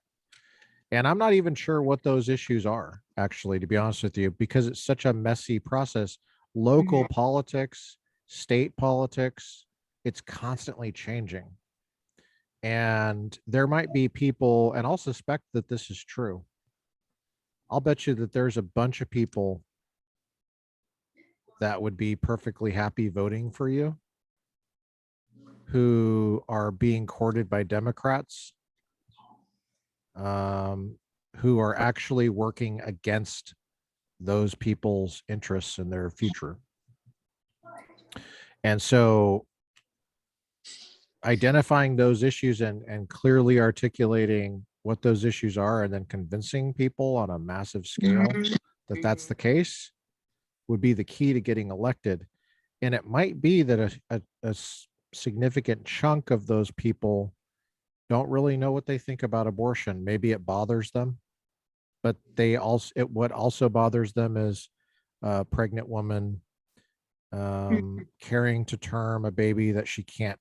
And I'm not even sure what those issues are, actually, to be honest with you, because it's such a messy process. Local politics, state politics, it's constantly changing. And there might be people, and I'll suspect that this is true. I'll bet you that there's a bunch of people that would be perfectly happy voting for you who are being courted by Democrats, who are actually working against those people's interests in their future. And so identifying those issues and clearly articulating what those issues are, and then convincing people on a massive scale that that's the case, would be the key to getting elected. And it might be that a significant chunk of those people don't really know what they think about abortion. Maybe it bothers them, but what also bothers them is a pregnant woman carrying to term a baby that she can't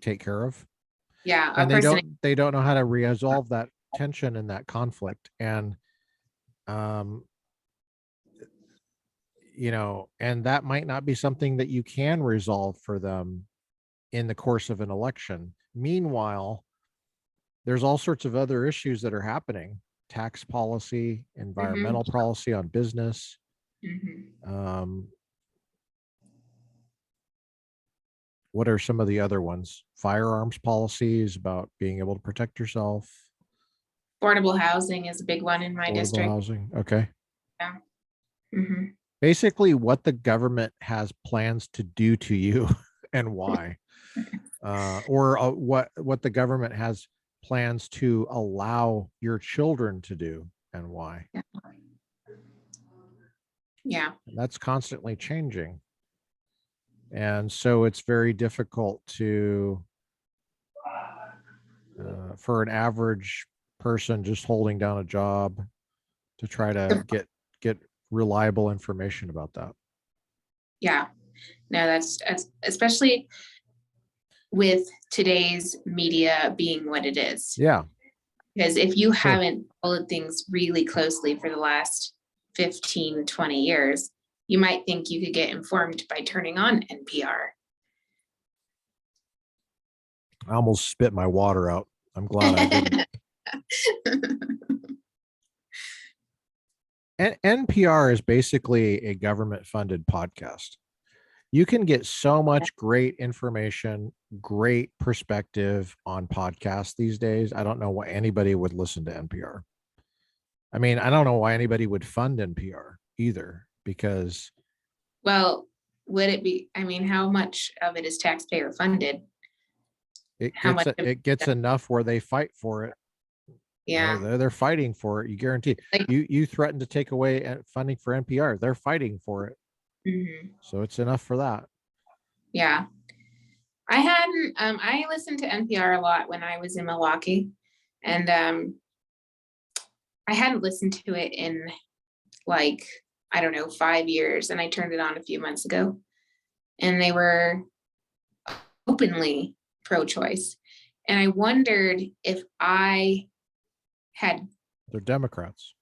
take care of. Yeah. And they don't know how to resolve that tension and that conflict. And and that might not be something that you can resolve for them in the course of an election. Meanwhile, there's all sorts of other issues that are happening: tax policy, environmental policy on business. What are some of the other ones? Firearms policies, about being able to protect yourself. Affordable housing is a big one in my district. Housing. Okay. Yeah. Basically what the government has plans to do to you and why, or what the government has plans to allow your children to do and why. Yeah. That's constantly changing. And so it's very difficult to, for an average person just holding down a job, to try to get reliable information about that. Yeah. No, that's especially with today's media being what it is. Yeah. Because if you haven't followed things really closely for the last 15, 20 years, you might think you could get informed by turning on NPR. I almost spit my water out. I'm glad I didn't. And NPR is basically a government-funded podcast. You can get so much great information, great perspective on podcasts these days. I don't know why anybody would listen to NPR. I mean, I don't know why anybody would fund NPR either, because. Well, would it be, I mean, how much of it is taxpayer funded? It gets enough where they fight for it. Yeah. They're fighting for it. You guarantee. You threaten to take away funding for NPR. They're fighting for it. So it's enough for that. Yeah. I listened to NPR a lot when I was in Milwaukee, and I hadn't listened to it in 5 years, and I turned it on a few months ago, and they were openly pro-choice. And I wondered if I had. They're Democrats.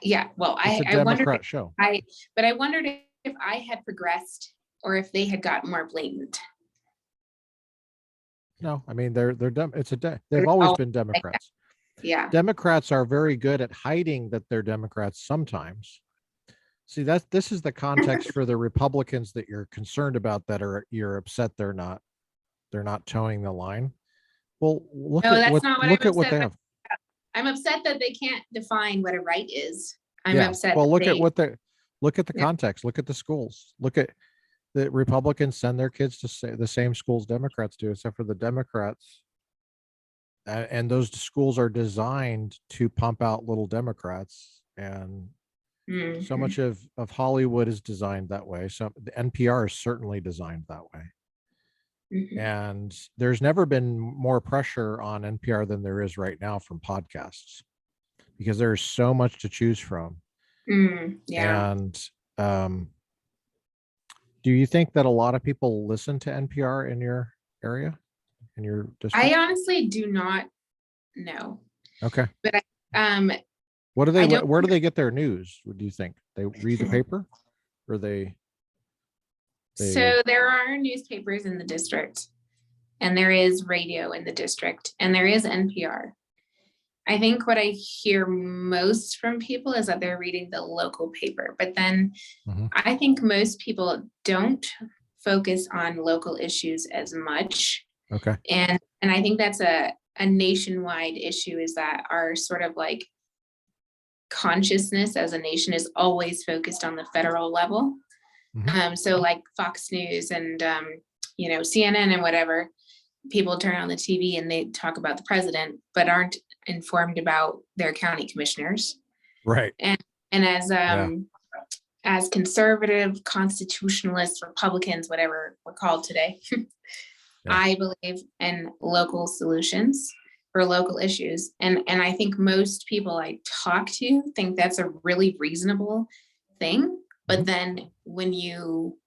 Yeah. Well, it's a Democrat show. But I wondered if I had progressed or if they had gotten more blatant. No, I mean, they're they've always been Democrats. Yeah. Democrats are very good at hiding that they're Democrats sometimes. See, this is the context for the Republicans that you're concerned about, you're upset they're not towing the line. Well, look at what they have. I'm upset that they can't define what a right is. I'm upset. Well, look at the context. Look at the schools. Look at the Republicans send their kids to the same schools Democrats do, except for the Democrats. And those schools are designed to pump out little Democrats, and so much of Hollywood is designed that way. So the NPR is certainly designed that way. And there's never been more pressure on NPR than there is right now from podcasts, because there's so much to choose from. And do you think that a lot of people listen to NPR in your area, in your district? I honestly do not know. Okay. But where do they get their news? What do you think? They read the paper, or they So there are newspapers in the district, and there is radio in the district, and there is NPR. I think what I hear most from people is that they're reading the local paper, but then I think most people don't focus on local issues as much. Okay. And I think that's a nationwide issue, is that our sort of like consciousness as a nation is always focused on the federal level. So like Fox News and, CNN and whatever, people turn on the TV and they talk about the president, but aren't informed about their county commissioners. Right. And as conservative, constitutionalists, Republicans, whatever we're called today, I believe in local solutions for local issues. And I think most people I talk to think that's a really reasonable thing. But then when you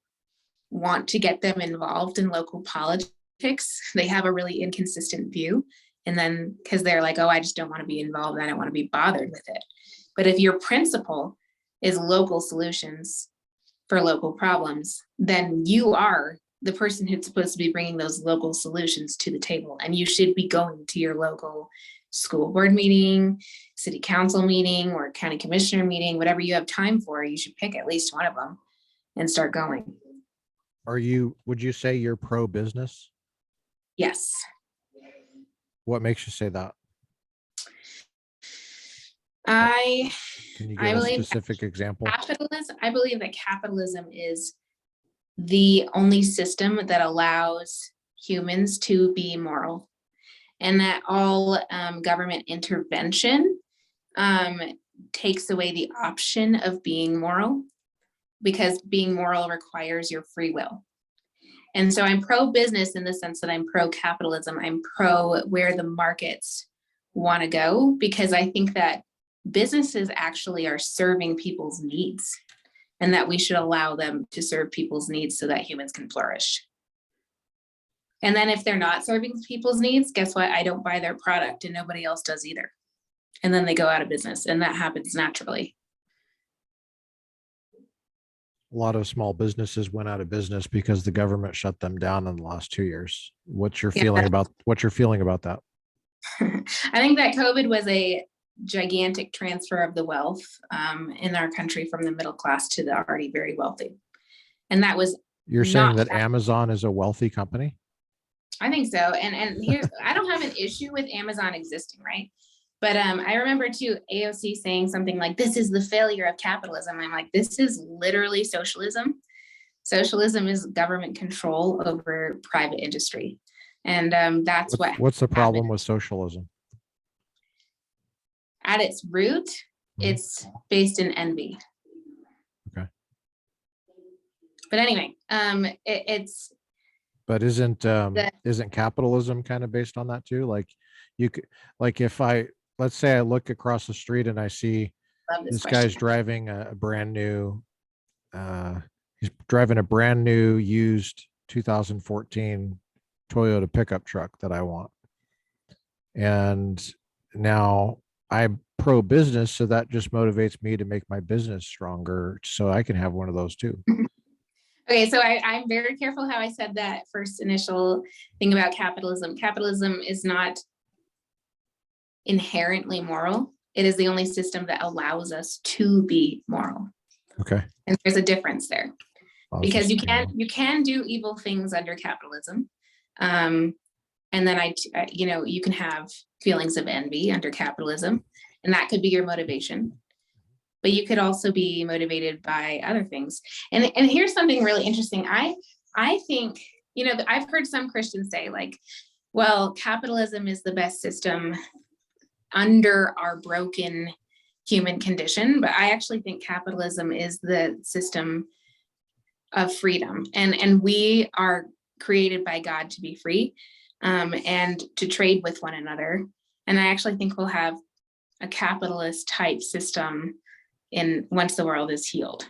want to get them involved in local politics, they have a really inconsistent view. And then because they're like, oh, I just don't want to be involved. I don't want to be bothered with it. But if your principle is local solutions for local problems, then you are the person who's supposed to be bringing those local solutions to the table. And you should be going to your local school board meeting, city council meeting, or county commissioner meeting, whatever you have time for. You should pick at least one of them and start going. Would you say you're pro-business? Yes. What makes you say that? Can you give a specific example? I believe that capitalism is the only system that allows humans to be moral, and that all government intervention takes away the option of being moral, because being moral requires your free will. And so I'm pro-business in the sense that I'm pro-capitalism. I'm pro where the markets want to go, because I think that businesses actually are serving people's needs, and that we should allow them to serve people's needs so that humans can flourish. And then if they're not serving people's needs, guess what? I don't buy their product, and nobody else does either. And then they go out of business, and that happens naturally. A lot of small businesses went out of business because the government shut them down in the last 2 years. What's your feeling about that? I think that COVID was a gigantic transfer of the wealth in our country from the middle class to the already very wealthy. And that was You're saying that Amazon is a wealthy company? I think so. And here's, I don't have an issue with Amazon existing, right? But I remember too, AOC saying something like, this is the failure of capitalism. I'm like, this is literally socialism. Socialism is government control over private industry. And what's the problem with socialism? At its root, it's based in envy. Okay. But anyway, But isn't capitalism kind of based on that too? Like if let's say I look across the street and I see this guy's driving a brand new, used 2014 Toyota pickup truck that I want. And now I'm pro-business, so that just motivates me to make my business stronger so I can have one of those too. Okay, so I'm very careful how I said that first initial thing about capitalism. Capitalism is not inherently moral. It is the only system that allows us to be moral. Okay. And there's a difference there. Because you can do evil things under capitalism. And then you can have feelings of envy under capitalism, and that could be your motivation. But you could also be motivated by other things. And here's something really interesting. I think, I've heard some Christians say, like, well, capitalism is the best system under our broken human condition. But I actually think capitalism is the system of freedom. And we are created by God to be free, and to trade with one another. And I actually think we'll have a capitalist type system once the world is healed.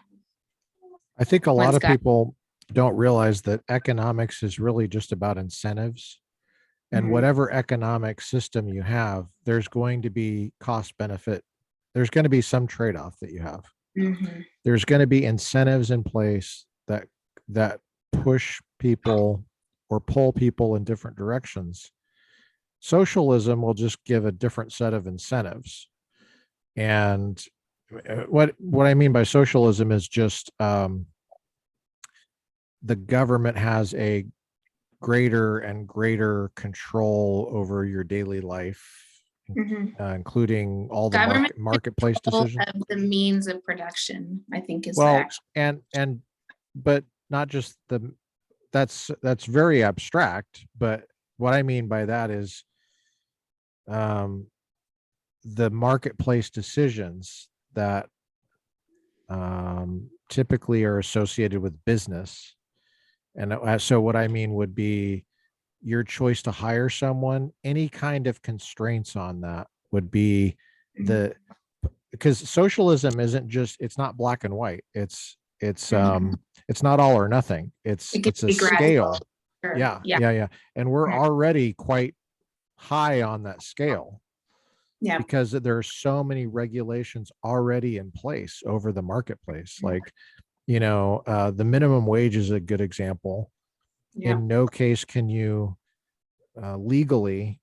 I think a lot of people don't realize that economics is really just about incentives. And whatever economic system you have, there's going to be cost benefit. There's going to be some trade-off that you have. There's going to be incentives in place that push people or pull people in different directions. Socialism will just give a different set of incentives. And what I mean by socialism is just the government has a greater and greater control over your daily life, including all the marketplace decisions. Of the means of production, I think, is but not just that's very abstract. But what I mean by that is the marketplace decisions that typically are associated with business. And so what I mean would be your choice to hire someone, any kind of constraints on that would be because socialism isn't just, it's not black and white. It's not all or nothing. It's a scale. Sure. Yeah. And we're already quite high on that scale. Yeah. Because there are so many regulations already in place over the marketplace. Like, the minimum wage is a good example. In no case can you legally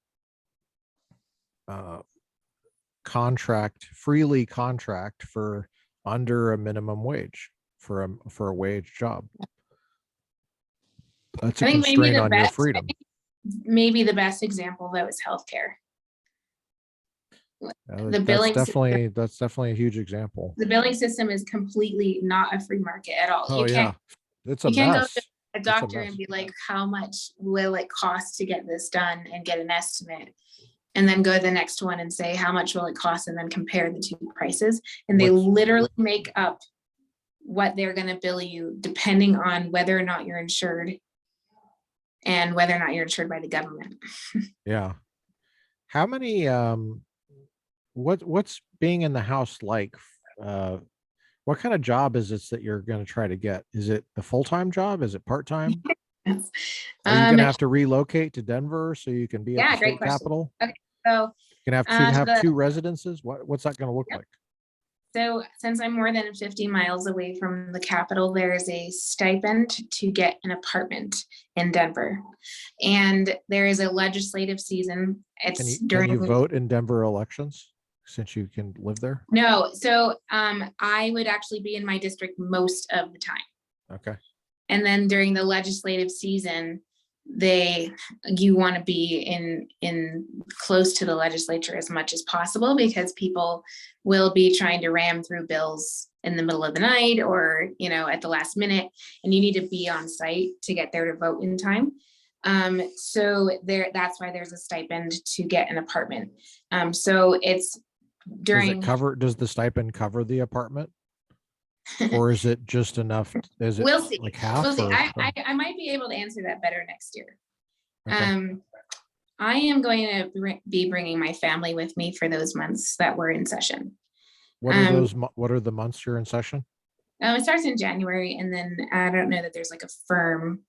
freely contract for under a minimum wage for a wage job. That's a constraint on your freedom. Maybe the best example though is healthcare. That's definitely a huge example. The billing system is completely not a free market at all. Oh, it's a mess. You can't go to a doctor and be like, how much will it cost to get this done, and get an estimate, and then go to the next one and say, how much will it cost, and then compare the two prices. And they literally make up what they're going to bill you depending on whether or not you're insured and whether or not you're insured by the government. Yeah. How many, what's being in the house like? What kind of job is it that you're going to try to get? Is it a full-time job? Is it part-time? Yes. Are you going to have to relocate to Denver so you can be at the state capital? Okay, so you're going to have two residences. What's that going to look like? So since I'm more than 50 miles away from the capital, there is a stipend to get an apartment in Denver, and there is a legislative season. Can you vote in Denver elections since you can live there? No, so I would actually be in my district most of the time. Okay. And then during the legislative season, you want to be in close to the legislature as much as possible, because people will be trying to ram through bills in the middle of the night or at the last minute, and you need to be on site to get there to vote in time. So that's why there's a stipend to get an apartment. So it's does the stipend cover the apartment? Or is it just enough? We'll see. Like half? We'll see. I might be able to answer that better next year. Okay. I am going to be bringing my family with me for those months that we're in session. What are those? What are the months you're in session? It starts in January, and then I don't know that there's like a firm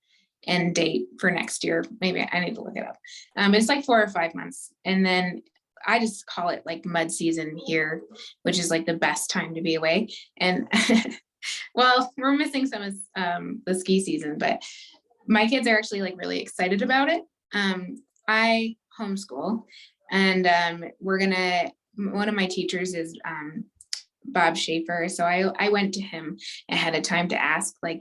end date for next year. Maybe I need to look it up. It's like 4 or 5 months, and then I just call it like mud season here, which is like the best time to be away. And Well, we're missing some of the ski season, but my kids are actually like really excited about it. I homeschool, and one of my teachers is Bob Schaefer. So I went to him ahead of time to ask, like,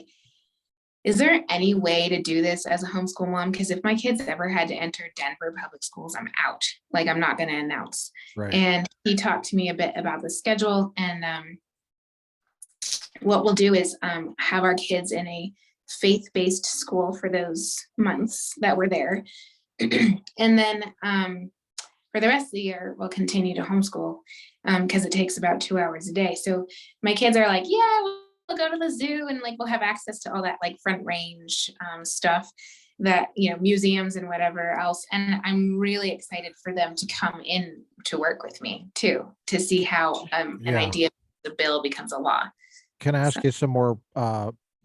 is there any way to do this as a homeschool mom? Because if my kids ever had to enter Denver public schools, I'm out. Like, I'm not going to announce. Right. And he talked to me a bit about the schedule, and what we'll do is have our kids in a faith-based school for those months that we're there. And then for the rest of the year, we'll continue to homeschool because it takes about 2 hours a day. So my kids are like, yeah, we'll go to the zoo, and like we'll have access to all that like front range stuff that, you know, museums and whatever else. And I'm really excited for them to come in to work with me too, to see how an idea of the bill becomes a law. Can I ask you some more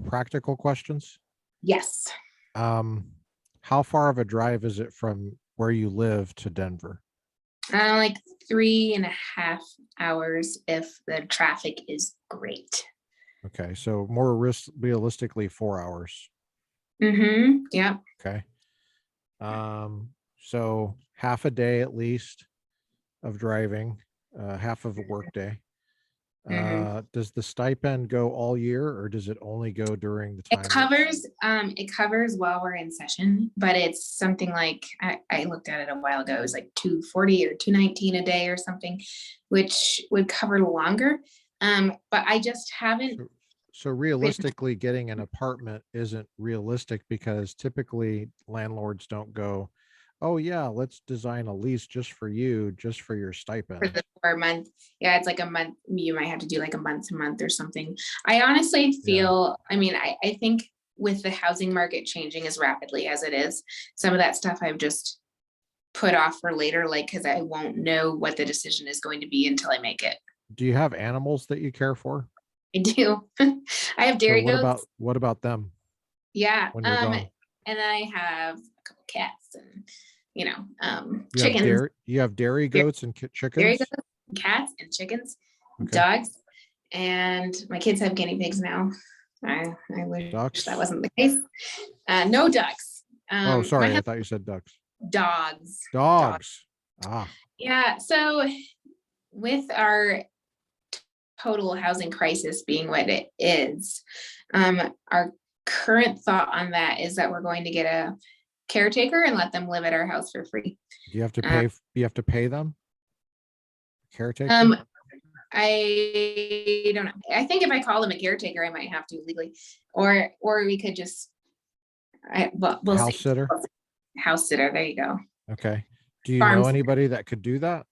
practical questions? Yes. How far of a drive is it from where you live to Denver? Like 3.5 hours if the traffic is great. Okay, so more realistically 4 hours. Mm-hmm. Yeah. Okay. So half a day at least of driving, half of a work day. Does the stipend go all year, or does it only go during the time? It covers while we're in session, but it's something like, I looked at it a while ago, it was like $240 or $219 a day or something, which would cover longer. But I just haven't. So realistically, getting an apartment isn't realistic, because typically landlords don't go, oh yeah, let's design a lease just for you, just for your stipend. For a month. Yeah, it's like a month. You might have to do like a month to month or something. I honestly feel, I mean, I think with the housing market changing as rapidly as it is, some of that stuff I've just put off for later, like, because I won't know what the decision is going to be until I make it. Do you have animals that you care for? I do. I have dairy goats. What about them? Yeah. When you're gone? And I have a couple cats and, you know, chickens. You have dairy goats and chickens? Dairy goats, cats and chickens, dogs, and my kids have guinea pigs now. I wish that wasn't the case. No ducks. Oh, sorry. I thought you said ducks. Dogs. Ah. Yeah. So with our total housing crisis being what it is, our current thought on that is that we're going to get a caretaker and let them live at our house for free. Do you have to pay? You have to pay them? Caretaker? I don't know. I think if I call them a caretaker, I might have to legally, or we could just. We'll house see. sitter. House sitter. There you go. Okay. Do you know anybody that could do that?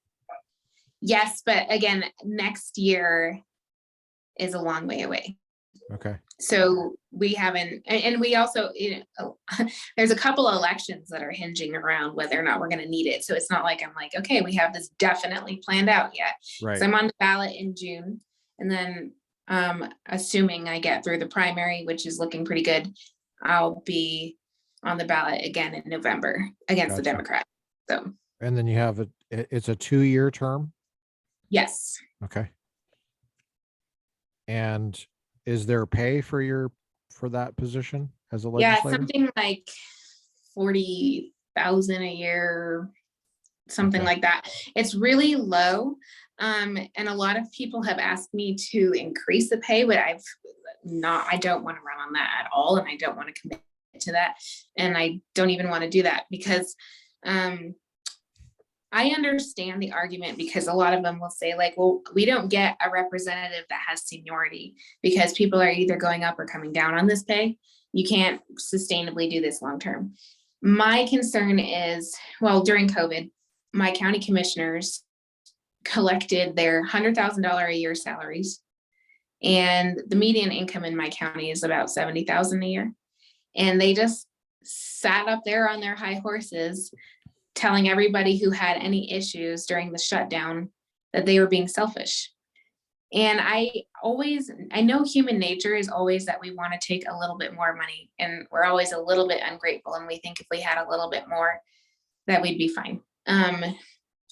Yes, but again, next year is a long way away. Okay. So we haven't, and we also, you know, there's a couple of elections that are hinging around whether or not we're going to need it. So it's not like I'm like, okay, we have this definitely planned out yet. Right. So I'm on the ballot in June, and then assuming I get through the primary, which is looking pretty good, I'll be on the ballot again in November against the Democrat. So. And then you have it's a 2-year term? Yes. Okay. And is there pay for that position as a legislator? Yeah, something like 40,000 a year, something like that. It's really low. And a lot of people have asked me to increase the pay, but I don't want to run on that at all. And I don't want to commit to that. And I don't even want to do that because I understand the argument, because a lot of them will say like, well, we don't get a representative that has seniority because people are either going up or coming down on this pay. You can't sustainably do this long-term. My concern is, well, during COVID, my county commissioners collected their $100,000 a year salaries, and the median income in my county is about $70,000 a year. And they just sat up there on their high horses telling everybody who had any issues during the shutdown that they were being selfish. And I know human nature is always that we want to take a little bit more money, and we're always a little bit ungrateful. And we think if we had a little bit more, that we'd be fine.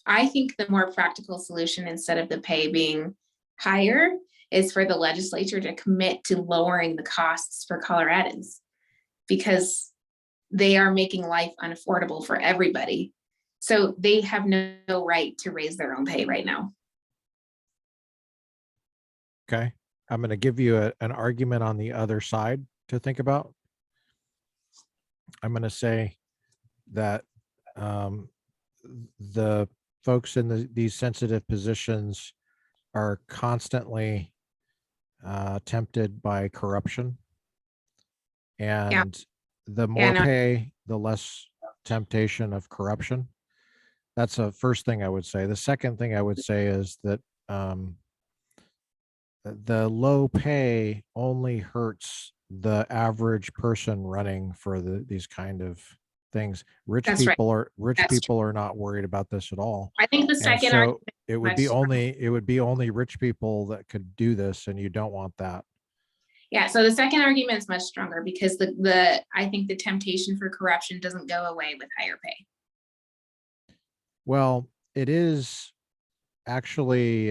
I think the more practical solution, instead of the pay being higher, is for the legislature to commit to lowering the costs for Coloradans, because they are making life unaffordable for everybody. So they have no right to raise their own pay right now. Okay. I'm going to give you an argument on the other side to think about. I'm going to say that the folks in these sensitive positions are constantly tempted by corruption, and the more pay, the less temptation of corruption. That's the first thing I would say. The second thing I would say is that the low pay only hurts the average person running for these kind of things. Rich people are not worried about this at all. I think the second argument, it would be only rich people that could do this, and you don't want that. Yeah, so the second argument is much stronger, because I think the temptation for corruption doesn't go away with higher pay. Well, it is actually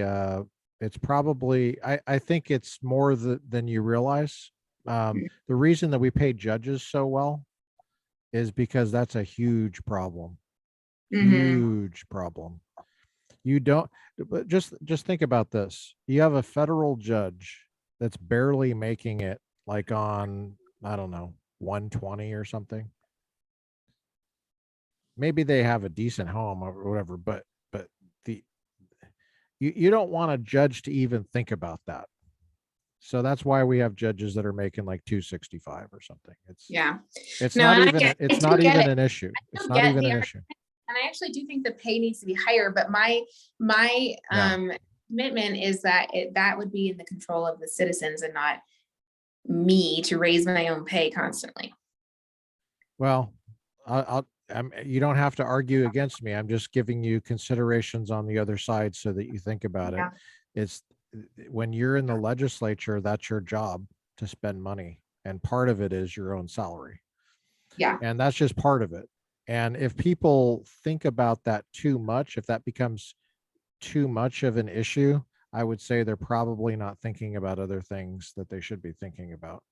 it's probably, I think it's more than you realize. The reason that we pay judges so well is because that's a huge problem. Huge problem. You don't, but just think about this. You have a federal judge that's barely making it, like on, I don't know, 120 or something. Maybe they have a decent home or whatever, but you don't want a judge to even think about that. So that's why we have judges that are making like 265 or something. It's not even an issue. It's not even an issue. And I actually do think the pay needs to be higher, but my commitment is that that would be in the control of the citizens and not me to raise my own pay constantly. Well, you don't have to argue against me. I'm just giving you considerations on the other side so that you think about it. It's when you're in the legislature, that's your job to spend money. And part of it is your own salary. Yeah. And that's just part of it. And if people think about that too much, if that becomes too much of an issue, I would say they're probably not thinking about other things that they should be thinking about.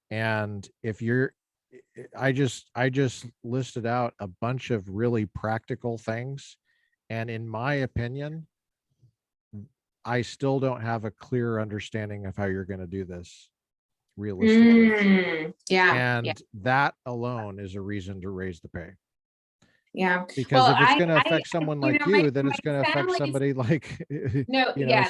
And if you're, I just listed out a bunch of really practical things. And in my opinion, I still don't have a clear understanding of how you're going to do this realistically. That alone is a reason to raise the pay. Yeah. Because if it's going to affect someone like you, then it's going to affect somebody like,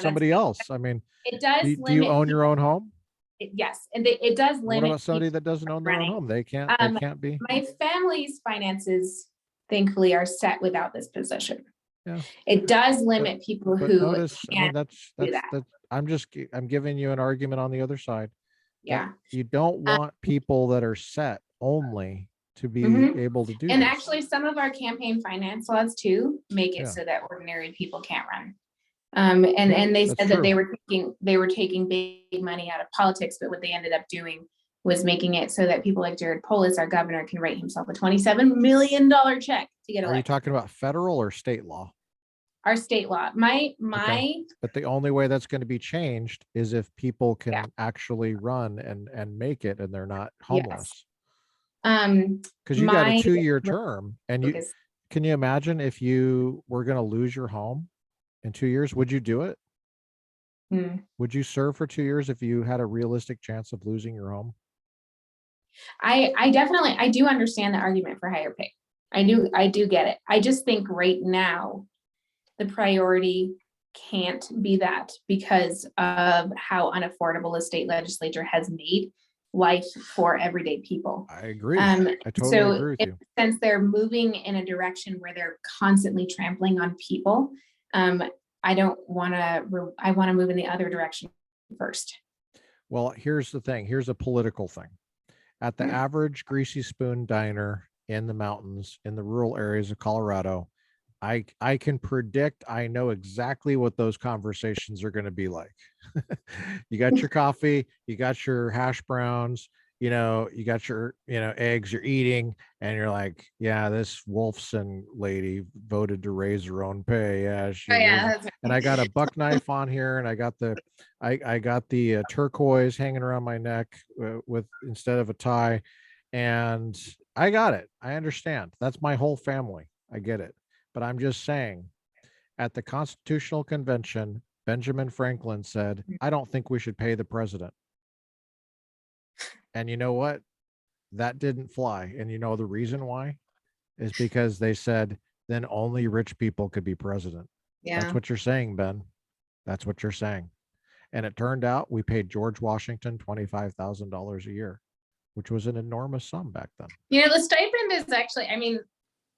somebody else. I mean, it does. Do you own your own home? Yes. And it does limit. What about somebody that doesn't own their own home? They can't be. My family's finances, thankfully, are set without this position. Yeah. It does limit people who notice, can't do that. I'm giving you an argument on the other side. Yeah. You don't want people that are set only to be able to do and this. Actually, some of our campaign finance laws too make it so that ordinary people can't run. And they said that they were taking big money out of politics, but what they ended up doing was making it so that people like Jared Polis, our governor, can write himself a $27 million check to get elected. Are you talking about federal or state law? Our state law. But the only way that's going to be changed is if people can actually run and make it, and they're not homeless. Because you got a 2-year term, and can you imagine if you were going to lose your home in 2 years? Would you do it? Would you serve for 2 years if you had a realistic chance of losing your home? I do understand the argument for higher pay. I do get it. I just think right now the priority can't be that, because of how unaffordable the state legislature has made life for everyday people. I agree. I totally agree with you. Since they're moving in a direction where they're constantly trampling on people, I want to move in the other direction first. Well, here's the thing. Here's a political thing. At the average Greasy Spoon diner in the mountains, in the rural areas of Colorado, I can predict, I know exactly what those conversations are going to be like. You got your coffee, you got your hash browns, you got your, eggs you're eating, and you're like, yeah, this Wolfson lady voted to raise her own pay. Yeah, Oh yeah, that's and I got a buck knife on here, and I got the turquoise hanging around my neck with instead of a tie, and I got it. I understand. That's my whole family. I get it. But I'm just saying, at the Constitutional Convention, Benjamin Franklin said, I don't think we should pay the president. And you know what? That didn't fly. And you know the reason why is because they said then only rich people could be president. yeah. That's what you're saying, Ben. That's what you're saying. And it turned out we paid George Washington $25,000 a year, which was an enormous sum back then. The stipend is actually,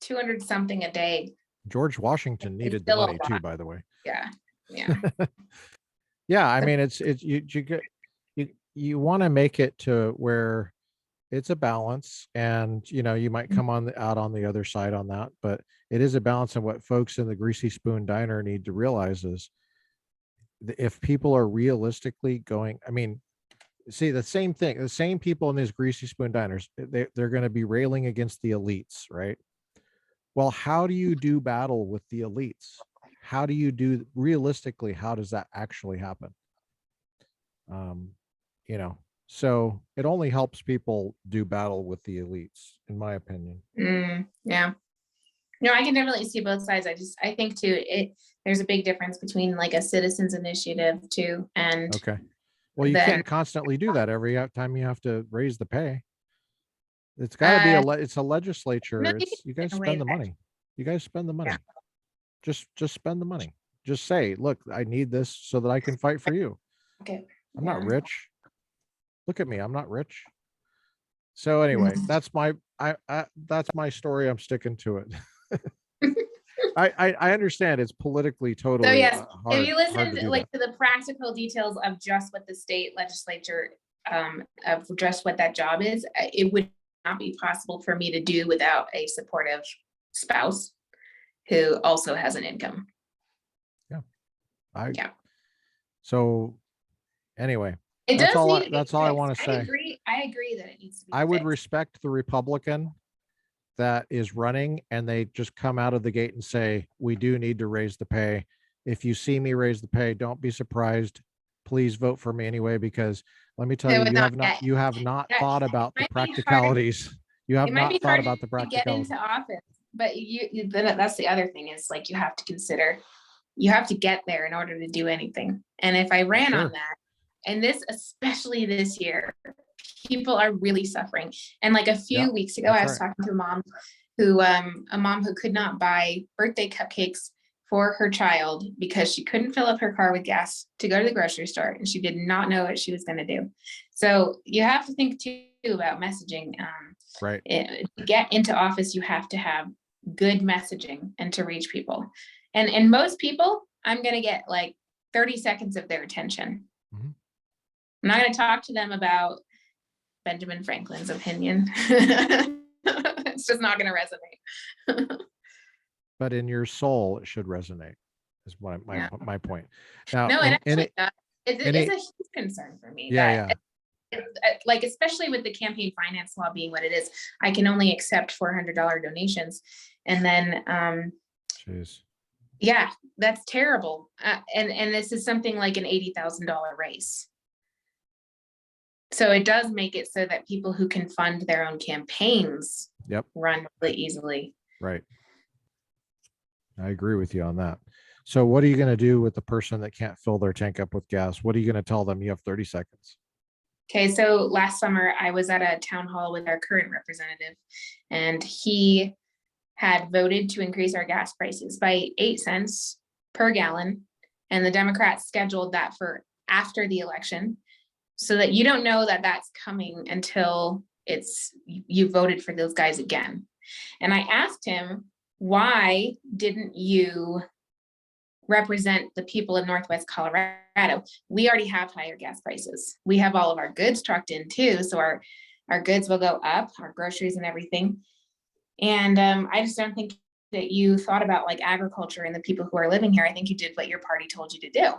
200 something a day. George Washington needed the money too, by the way. Yeah. Yeah. Yeah. I mean, you want to make it to where it's a balance, and you might come out on the other side on that, but it is a balance. And what folks in the Greasy Spoon Diner need to realize is if people are realistically going, see, the same thing, the same people in these Greasy Spoon Diners, they're going to be railing against the elites, right? Well, how do you do battle with the elites? How do you do realistically? How does that actually happen? So it only helps people do battle with the elites, in my opinion. Yeah. No, I can definitely see both sides. I think too, there's a big difference between like a citizens initiative too. And okay. Well, you can't constantly do that every time you have to raise the pay. It's got to be it's a legislature. No, you guys spend the money. You guys spend the money. Yeah. Just spend the money. Just say, look, I need this so that I can fight for you. Okay. I'm not rich. Look at me. I'm not rich. So anyway, that's my story. I'm sticking to it. I understand it's politically totally. So yes, hard, if you listen to the practical details of just what the state legislature, of just what that job is, it would not be possible for me to do without a supportive spouse who also has an income. Yeah. So anyway, that's all I want to say. I agree that it needs to be I would respect the Republican that is running and they just come out of the gate and say, we do need to raise the pay. If you see me raise the pay, don't be surprised. Please vote for me anyway, because let me tell you, you have not thought about the practicalities. You have not thought about the practicalities. Get into office, but that's the other thing is like, you have to consider, you have to get there in order to do anything. And if I ran on that, and especially this year, people are really suffering. And like a few weeks ago, I was talking to a mom who could not buy birthday cupcakes for her child because she couldn't fill up her car with gas to go to the grocery store, and she did not know what she was going to do. So you have to think too about messaging. To get into office, you have to have good messaging and to reach people. And most people, I'm going to get like 30 seconds of their attention. Mm-hmm. I'm not going to talk to them about Benjamin Franklin's opinion. It's just not going to resonate. But in your soul, it should resonate, is my point. Now, no, it's a huge concern for me. Like, especially with the campaign finance law being what it is, I can only accept $400 donations. And then, yeah, that's terrible. And this is something like an $80,000 race. So it does make it so that people who can fund their own campaigns run really easily. Right. I agree with you on that. So what are you going to do with the person that can't fill their tank up with gas? What are you going to tell them? You have 30 seconds. Okay. So last summer I was at a town hall with our current representative, and he had voted to increase our gas prices by 8 cents per gallon. And the Democrats scheduled that for after the election, so that you don't know that that's coming until you voted for those guys again. And I asked him, why didn't you represent the people of Northwest Colorado? We already have higher gas prices. We have all of our goods trucked in too. So our goods will go up, our groceries and everything. And I just don't think that you thought about like agriculture and the people who are living here. I think you did what your party told you to do.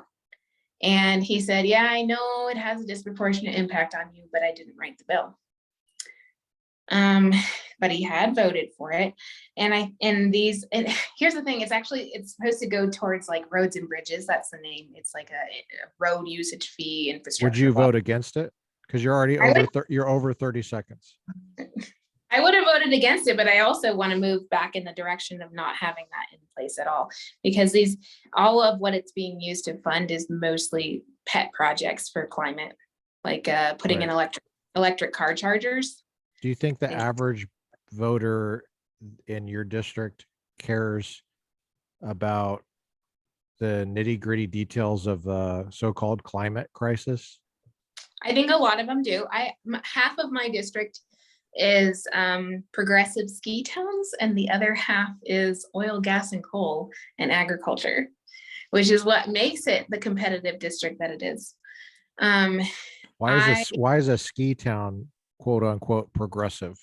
And he said, yeah, I know it has a disproportionate impact on you, but I didn't write the bill. But he had voted for it. And here's the thing, it's supposed to go towards like roads and bridges. That's the name. It's like a road usage fee infrastructure. Would you vote against it? Because you're already you're over 30 seconds. I would have voted against it, but I also want to move back in the direction of not having that in place at all, because all of what it's being used to fund is mostly pet projects for climate, like putting in electric car chargers. Do you think the average voter in your district cares about the nitty-gritty details of the so-called climate crisis? I think a lot of them do. Half of my district is progressive ski towns, and the other half is oil, gas, and coal and agriculture, which is what makes it the competitive district that it is. Why is a ski town, quote unquote, progressive?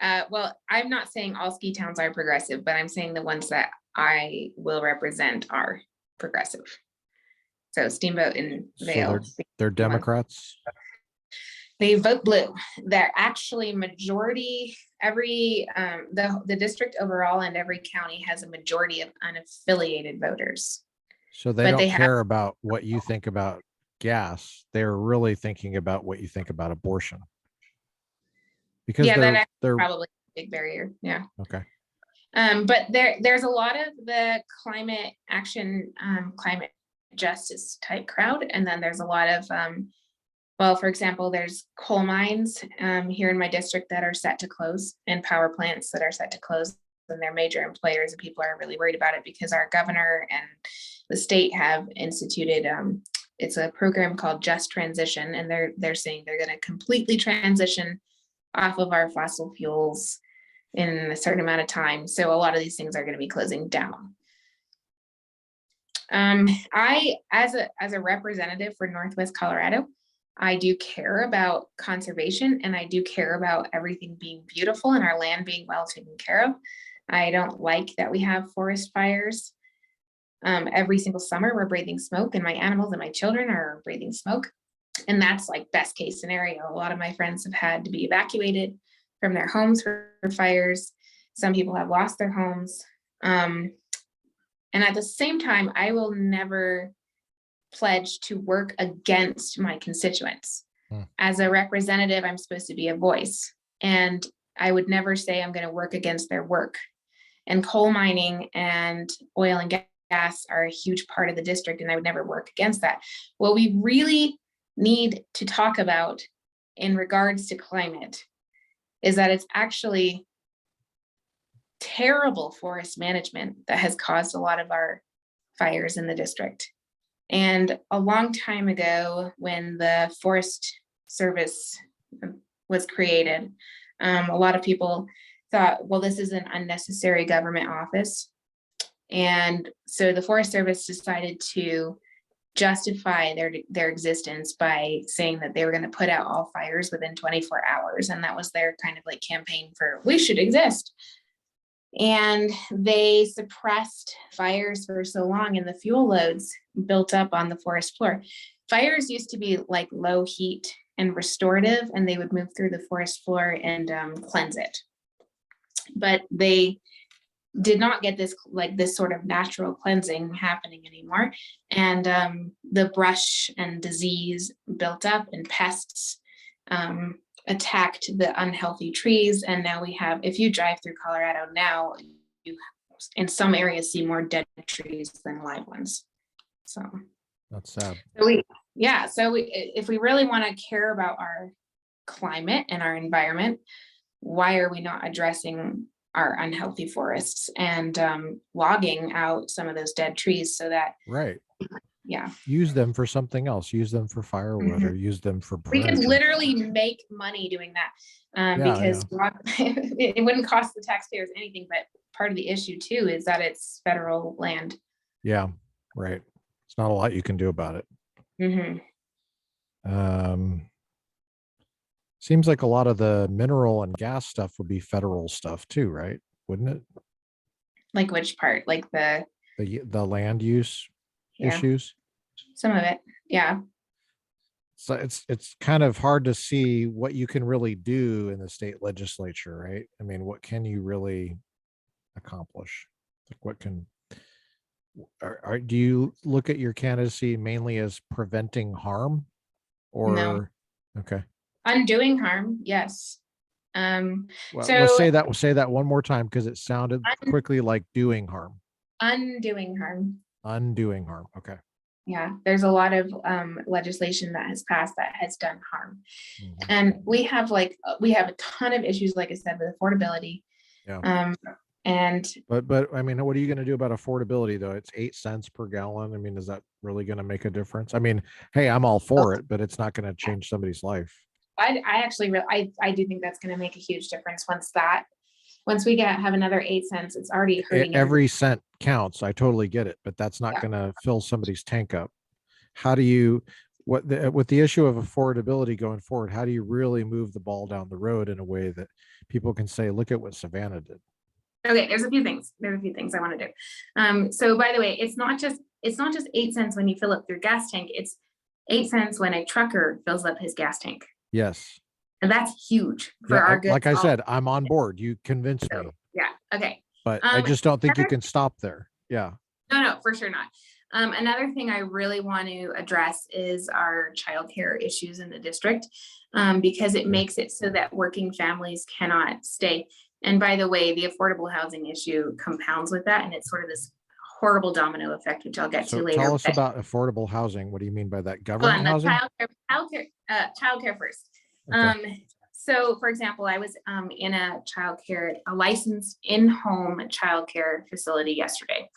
Well, I'm not saying all ski towns are progressive, but I'm saying the ones that I will represent are progressive. So Steamboat and Vail. So they're Democrats? They vote blue. They're actually majority, the district overall and every county has a majority of unaffiliated voters. So they don't care about what you think about gas. They're really thinking about what you think about abortion. Because that's probably a big barrier. Yeah. Okay. But there's a lot of the climate action, climate justice type crowd. And then there's a lot of, for example, there's coal mines here in my district that are set to close, and power plants that are set to close, and they're major employers, and people are really worried about it because our governor and the state have instituted, it's a program called Just Transition, and they're saying they're going to completely transition off of our fossil fuels in a certain amount of time. So a lot of these things are going to be closing down. I, as a representative for Northwest Colorado, I do care about conservation, and I do care about everything being beautiful and our land being well taken care of. I don't like that we have forest fires. Every single summer we're breathing smoke, and my animals and my children are breathing smoke. And that's like best case scenario. A lot of my friends have had to be evacuated from their homes for fires. Some people have lost their homes. And at the same time, I will never pledge to work against my constituents. As a representative, I'm supposed to be a voice, and I would never say I'm going to work against their work. And coal mining and oil and gas are a huge part of the district, and I would never work against that. What we really need to talk about in regards to climate is that it's actually terrible forest management that has caused a lot of our fires in the district. And a long time ago, when the Forest Service was created, a lot of people thought, well, this is an unnecessary government office. And so the Forest Service decided to justify their existence by saying that they were going to put out all fires within 24 hours. And that was their kind of like campaign for we should exist. And they suppressed fires for so long, and the fuel loads built up on the forest floor. Fires used to be like low heat and restorative, and they would move through the forest floor and cleanse it. But they did not get this sort of natural cleansing happening anymore. And the brush and disease built up, and pests attacked the unhealthy trees. And now we have, if you drive through Colorado now, you in some areas see more dead trees than live ones. So that's sad. So if we really want to care about our climate and our environment, why are we not addressing our unhealthy forests and logging out some of those dead trees so that use them for something else, use them for firewood, or use them for we could literally make money doing that, because it wouldn't cost the taxpayers anything. But part of the issue too is that it's federal land. It's not a lot you can do about it. Seems like a lot of the mineral and gas stuff would be federal stuff too, right? Wouldn't it? Like which part? Like the land use issues? Some of it, yeah. So it's kind of hard to see what you can really do in the state legislature, right? I mean, what can you really accomplish? Like what can, do you look at your candidacy mainly as preventing harm No. or, okay. Undoing harm, yes. Well, So let's say that one more time because it sounded quickly like doing harm. undoing harm. Undoing harm. Okay. Yeah, there's a lot of legislation that has passed that has done harm. Mhm. And we have a ton of issues, like I said, with affordability. Yeah. And but I mean, what are you going to do about affordability though? It's 8 cents per gallon. I mean, is that really going to make a difference? I mean, hey, I'm all for it, but it's not going to change somebody's life. I actually I do think that's going to make a huge difference once we have another 8 cents. It's already hurting every cent counts. I totally get it, but that's not going to fill somebody's tank up. How do you, with the issue of affordability going forward, how do you really move the ball down the road in a way that people can say, look at what Savannah did? Okay, there's a few things I want to do. So by the way, it's not just 8 cents when you fill up your gas tank. It's 8 cents when a trucker fills up his gas tank. Yes. And that's huge for our good. Like I said, I'm on board. You convinced me. Yeah. Okay. But I just don't think you can stop there. Yeah. No, for sure not. Another thing I really want to address is our childcare issues in the district, because it makes it so that working families cannot stay. And by the way, the affordable housing issue compounds with that, and it's sort of this horrible domino effect, which I'll get to later. Tell us about affordable housing. What do you mean by that? Government housing? Childcare first. Okay. So for example, I was in a licensed in-home childcare facility yesterday.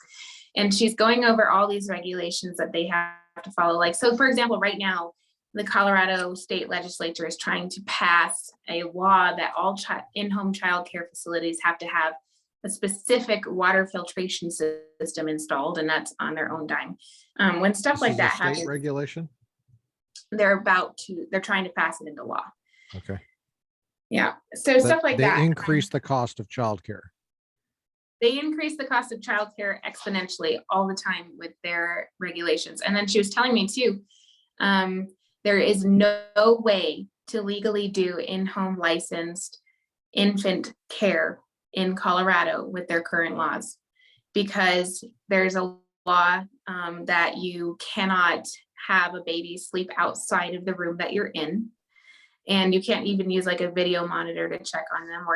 And she's going over all these regulations that they have to follow. Like, so for example, right now, the Colorado state legislature is trying to pass a law that all in-home childcare facilities have to have a specific water filtration system installed, and that's on their own dime. When stuff like that happens, regulation, they're trying to pass it into law. Okay. Yeah. So stuff like that. They increase the cost of childcare. They increase the cost of childcare exponentially all the time with their regulations. And then she was telling me too, there is no way to legally do in-home licensed infant care in Colorado with their current laws, because there's a law that you cannot have a baby sleep outside of the room that you're in. And you can't even use like a video monitor to check on them,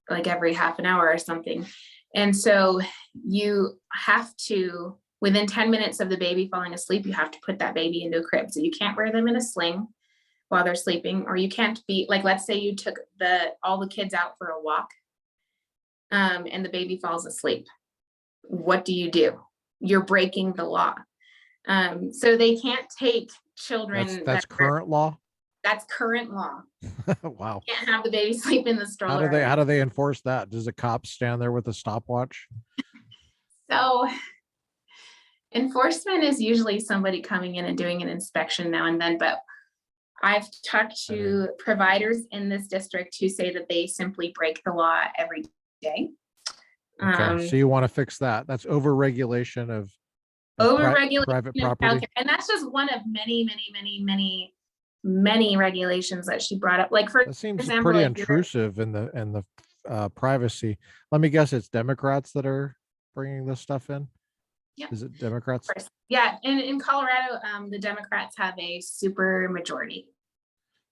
like every half an hour or something. And so you have to, within 10 minutes of the baby falling asleep, you have to put that baby into a crib. So you can't wear them in a sling while they're sleeping, or you can't be like, let's say you took all the kids out for a walk and the baby falls asleep. What do? You're breaking the law. So they can't take children. That's current law. That's current law. Wow. You can't have the baby sleep in the stroller. How do they enforce that? Does a cop stand there with a stopwatch? So enforcement is usually somebody coming in and doing an inspection now and then, but I've talked to providers in this district who say that they simply break the law every day. Okay, so you want to fix that. That's over-regulation of private property. And that's just one of many regulations that she brought up. Like for that seems example, pretty intrusive in the privacy. Let me guess, it's Democrats that are bringing this stuff in. Yeah. Is it Democrats? Yeah, and in Colorado, the Democrats have a super majority.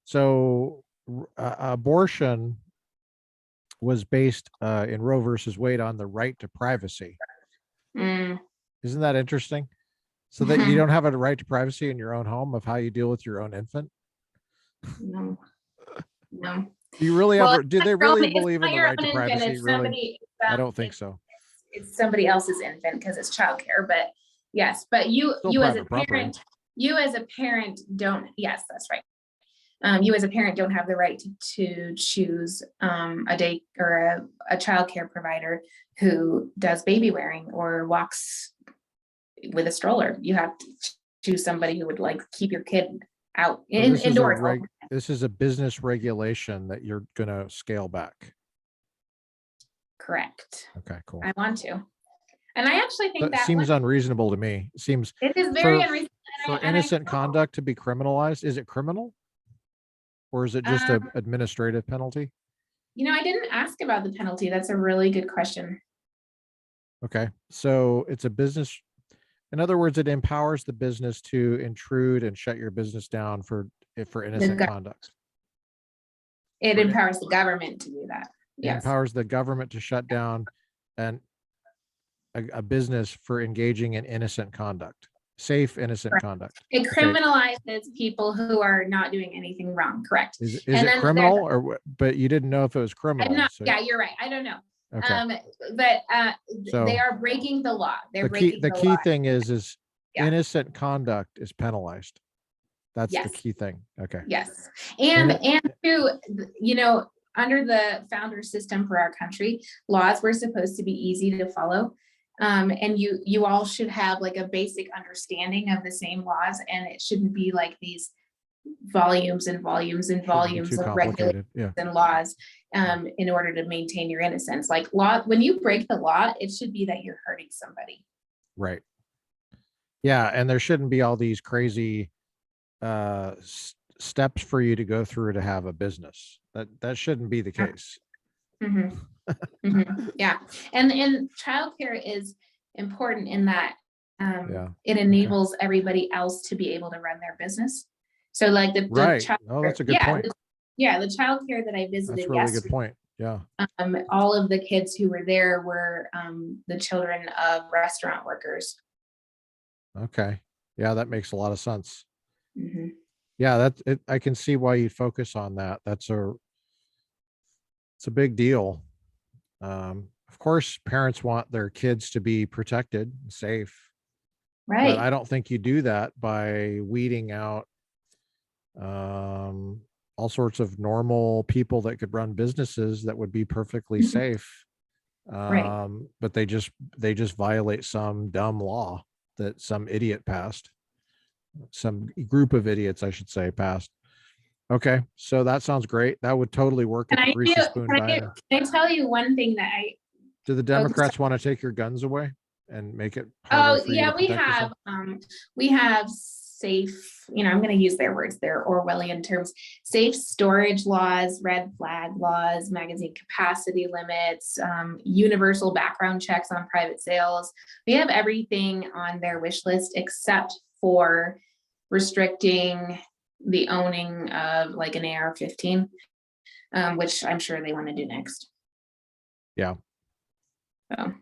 So abortion was based in Roe versus Wade on the right to privacy. Isn't that interesting? So that you don't have a right to privacy in your own home of how you deal with your own infant? No. Do you really do they really believe in the right to privacy? Really? I don't think so. It's somebody else's infant because it's childcare, but yes, but you as a parent don't, yes, that's right. You as a parent don't have the right to choose a day or a childcare provider who does baby wearing or walks with a stroller. You have to choose somebody who would like keep your kid out indoors. This is a business regulation that you're going to scale back. Correct. Okay, cool. I want to. And I actually think that seems unreasonable to me. It is very unreasonable. And for innocent conduct to be criminalized, is it criminal? Or is it just an administrative penalty? I didn't ask about the penalty. That's a really good question. Okay. So it's a business. In other words, it empowers the business to intrude and shut your business down for innocent conduct. It empowers the government to do that. It empowers the government to shut down a business for engaging in innocent conduct, safe, innocent conduct. It criminalizes people who are not doing anything wrong. Correct. Is it criminal but you didn't know if it was criminal? Yeah, you're right. I don't know. Okay. So they are breaking the law. The key thing is innocent conduct is penalized. That's the key thing. Okay. Yes. And too, under the founder system for our country, laws were supposed to be easy to follow. And you all should have like a basic understanding of the same laws, and it shouldn't be like these volumes and volumes and volumes of regulations and laws in order to maintain your innocence. Like when you break the law, it should be that you're hurting somebody. Right. Yeah. And there shouldn't be all these crazy steps for you to go through to have a business. That shouldn't be the case. Mm-hmm. Mm-hmm. Yeah. And childcare is important in that it enables everybody else to be able to run their business. So like the that's a good point. The childcare that I visited that's a really good point. Yeah. All of the kids who were there were the children of restaurant workers. Okay. Yeah, that makes a lot of sense. Mm-hmm. Yeah, that's it. I can see why you focus on that. It's a big deal. Of course, parents want their kids to be protected, safe. Right. But I don't think you do that by weeding out all sorts of normal people that could run businesses that would be perfectly safe. But they just violate some dumb law that some idiot passed. Some group of idiots, I should say, passed. Okay, so that sounds great. That would totally work at the Greasy Spoon Diner. Can I tell you one thing that do the Democrats want to take your guns away and make it harder for you to protect yourself? We have safe, I'm going to use their words, their Orwellian terms, safe storage laws, red flag laws, magazine capacity limits, universal background checks on private sales. We have everything on their wish list except for restricting the owning of like an AR-15, which I'm sure they want to do next. Yeah. So.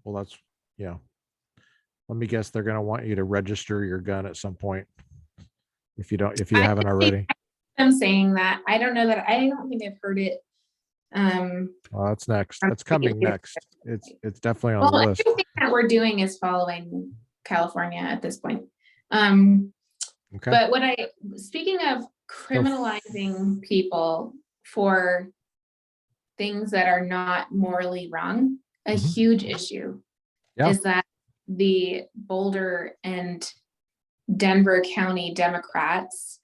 Well, that's, let me guess, they're going to want you to register your gun at some point if you haven't already. I'm saying that. I don't know that. I don't think I've heard it. Well, that's next. That's coming next. It's definitely on the list. Everything that we're doing is following California at this point. Okay. But speaking of criminalizing people for things that are not morally wrong, a huge issue is that the Boulder and Denver County Democrats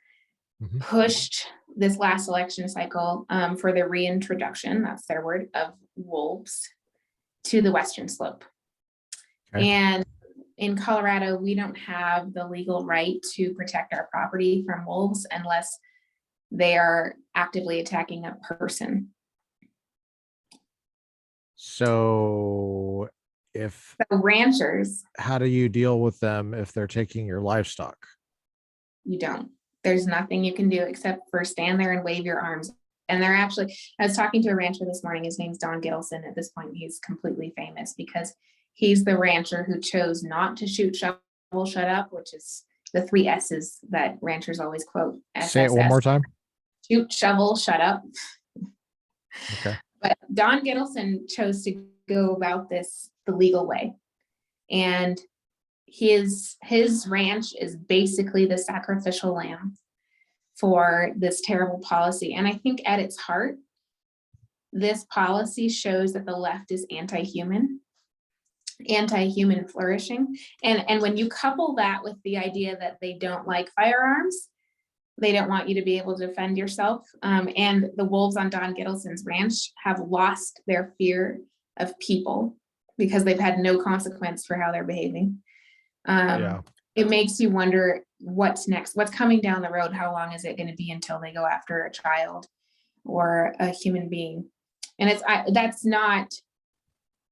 pushed this last election cycle for the reintroduction, that's their word, of wolves to the Western Slope. Okay. And in Colorado, we don't have the legal right to protect our property from wolves unless they are actively attacking a person. So ranchers, how do you deal with them if they're taking your livestock? You don't. There's nothing you can do except for stand there and wave your arms. And I was talking to a rancher this morning. His name's Don Gittleson. At this point, he's completely famous because he's the rancher who chose not to shoot, shovel, shut up, which is the 3 S's that ranchers always quote. SSS. Say it one more time. Shoot, shovel, shut up. Okay. But Don Gittleson chose to go about this the legal way. And his ranch is basically the sacrificial lamb for this terrible policy. And I think at its heart, this policy shows that the left is anti-human flourishing. And when you couple that with the idea that they don't like firearms, they don't want you to be able to defend yourself. And the wolves on Don Gittleson's ranch have lost their fear of people because they've had no consequence for how they're behaving. It makes you wonder what's next, what's coming down the road, how long is it going to be until they go after a child or a human being. And that's not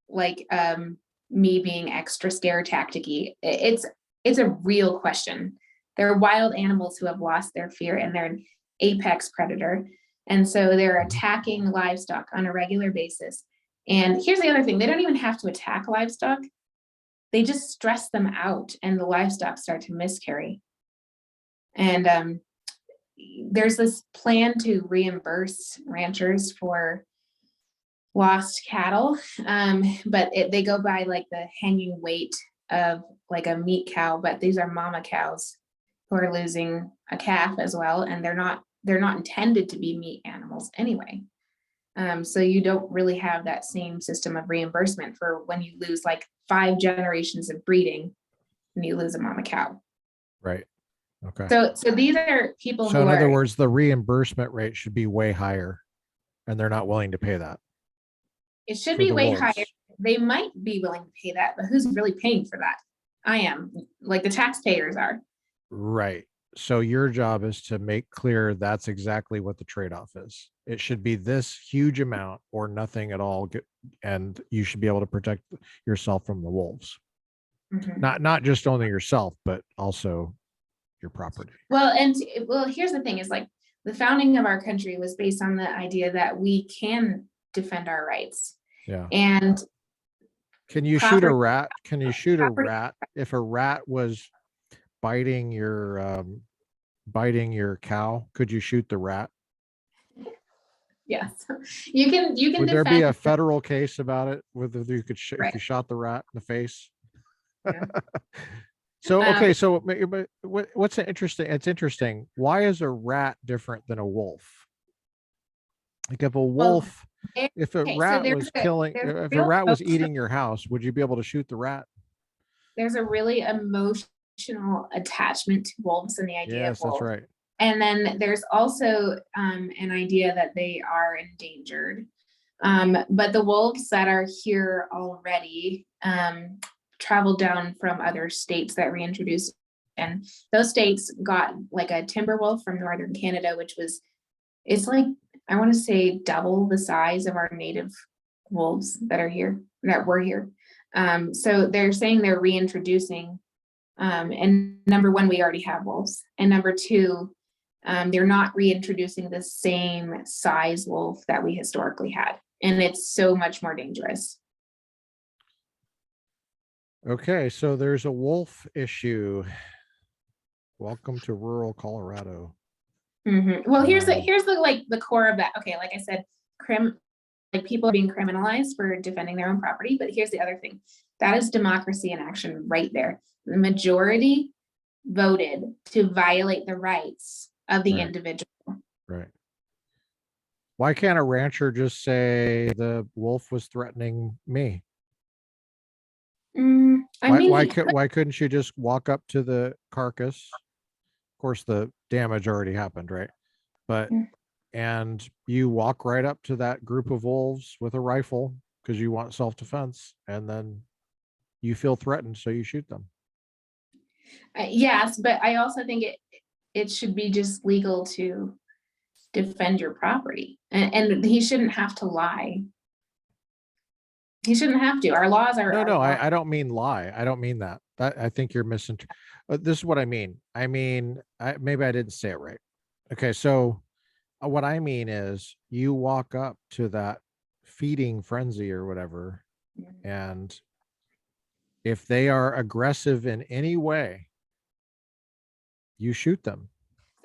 like me being extra scare tacticy. It's a real question. They're wild animals who have lost their fear, and they're an apex predator. And so they're attacking livestock on a regular basis. And here's the other thing, they don't even have to attack livestock. They just stress them out and the livestock start to miscarry. And there's this plan to reimburse ranchers for lost cattle, but they go by like the hanging weight of like a meat cow, but these are mama cows who are losing a calf as well, and they're not intended to be meat animals anyway. So you don't really have that same system of reimbursement for when you lose like 5 generations of breeding and you lose a mama cow. Right. Okay. So these are people so in other words, the reimbursement rate should be way higher, and they're not willing to pay that. It should be way higher. They might be willing to pay that, but who's really paying for that? I am, like the taxpayers are. Right. So your job is to make clear that's exactly what the trade-off is. It should be this huge amount or nothing at all, and you should be able to protect yourself from the wolves. Mm-hmm. Not just only yourself, but also your property. Well, here's the thing: is like the founding of our country was based on the idea that we can defend our rights. Yeah. And can you shoot a rat? Can you shoot a rat if a rat was biting your cow? Could you shoot the rat? Yes, you can. Would there be a federal case about it? Whether you could if you shot the rat in the face? Yeah. So okay, so what's interesting? It's interesting. Why is a rat different than a wolf? Like if a wolf, if a rat was eating your house, would you be able to shoot the rat? There's a really emotional attachment to wolves and the idea of wolves. Yes, that's right. And then there's also an idea that they are endangered. But the wolves that are here already traveled down from other states that reintroduced, and those states got like a timber wolf from northern Canada, it's like, I want to say double the size of our native wolves that were here. So they're saying they're reintroducing, and number one, we already have wolves. And number two, they're not reintroducing the same size wolf that we historically had. And it's so much more dangerous. Okay, so there's a wolf issue. Welcome to rural Colorado. Mm-hmm. Well, here's the core of that. Okay, like I said, people are being criminalized for defending their own property. But here's the other thing: that is democracy in action right there. The majority voted to violate the rights of the individual. Right. Why can't a rancher just say the wolf was threatening me? Why couldn't you just walk up to the carcass? Of course, the damage already happened, right? But and you walk right up to that group of wolves with a rifle because you want self-defense, and then you feel threatened, so you shoot them. Yes, but I also think it should be just legal to defend your property, and he shouldn't have to lie. He shouldn't have to. Our laws are. No, I don't mean lie. I don't mean that. I think you're misinterpreting. This is what I mean. Maybe I didn't say it right. Okay, so what I mean is you walk up to that feeding frenzy or whatever, and if they are aggressive in any way, you shoot them.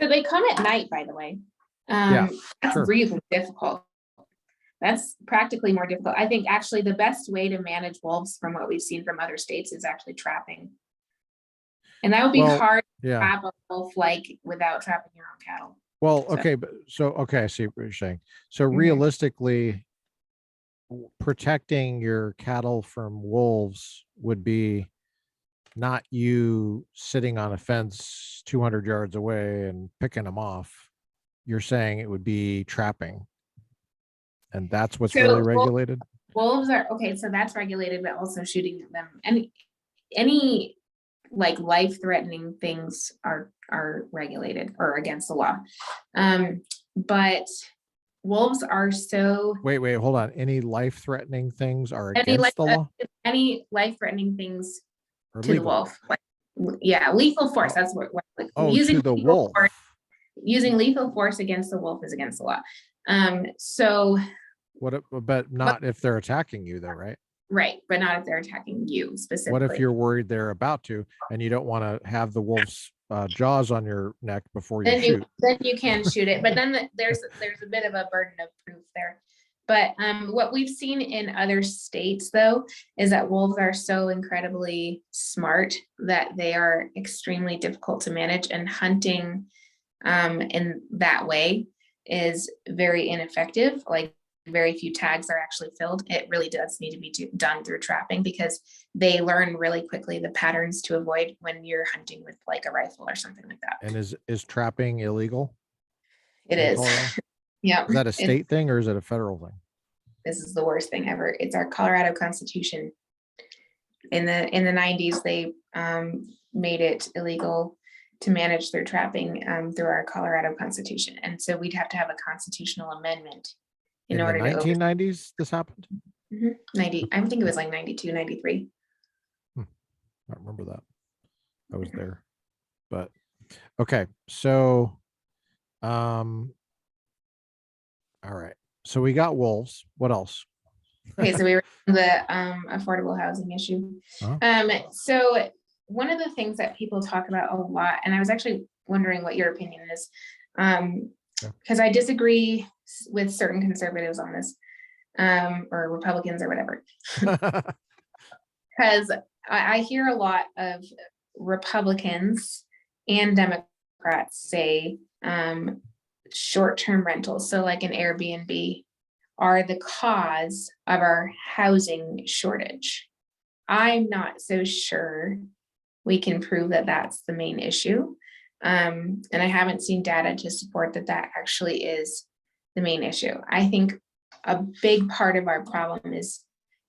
So they come at night, by the way. That's really difficult. That's practically more difficult. I think actually the best way to manage wolves, from what we've seen from other states, is actually trapping. And that would be hard to trap a wolf without trapping your own cattle. Well, okay, I see what you're saying. So realistically, protecting your cattle from wolves would be not you sitting on a fence 200 yards away and picking them off. You're saying it would be trapping. And that's what's really regulated? Wolves are, okay, so that's regulated, but also shooting them. And any like life-threatening things are regulated or against the law. But wolves are so. Wait, hold on. Any life-threatening things are against the law? Any life-threatening things Or to legal? the wolf. Like, yeah, lethal force. That's what like, to the wolf. Using lethal force against the wolf is against the law. So but not if they're attacking you though, right? Right, but not if they're attacking you specifically. What if you're worried they're about to, and you don't want to have the wolf's jaws on your neck before you shoot? Then you can shoot it, but then there's a bit of a burden of proof there. But what we've seen in other states, though, is that wolves are so incredibly smart that they are extremely difficult to manage, and hunting in that way is very ineffective. Like, very few tags are actually filled. It really does need to be done through trapping, because they learn really quickly the patterns to avoid when you're hunting with like a rifle or something like that. And is trapping illegal? It is. Yeah. Is that a state thing or is it a federal thing? This is the worst thing ever. It's our Colorado Constitution. In the 90s, they made it illegal to manage through trapping through our Colorado Constitution. And so we'd have to have a constitutional amendment in order to. In the 1990s, this happened? 90, I think it was like 92, 93. I remember that. I was there. But okay, so all right. So we got wolves. What else? Okay, so we were on the affordable housing issue. So one of the things that people talk about a lot, and I was actually wondering what your opinion is, because I disagree with certain conservatives on this, or Republicans or whatever. Because I hear a lot of Republicans and Democrats say short-term rentals, so like an Airbnb, are the cause of our housing shortage. I'm not so sure we can prove that that's the main issue. And I haven't seen data to support that actually is the main issue. I think a big part of our problem is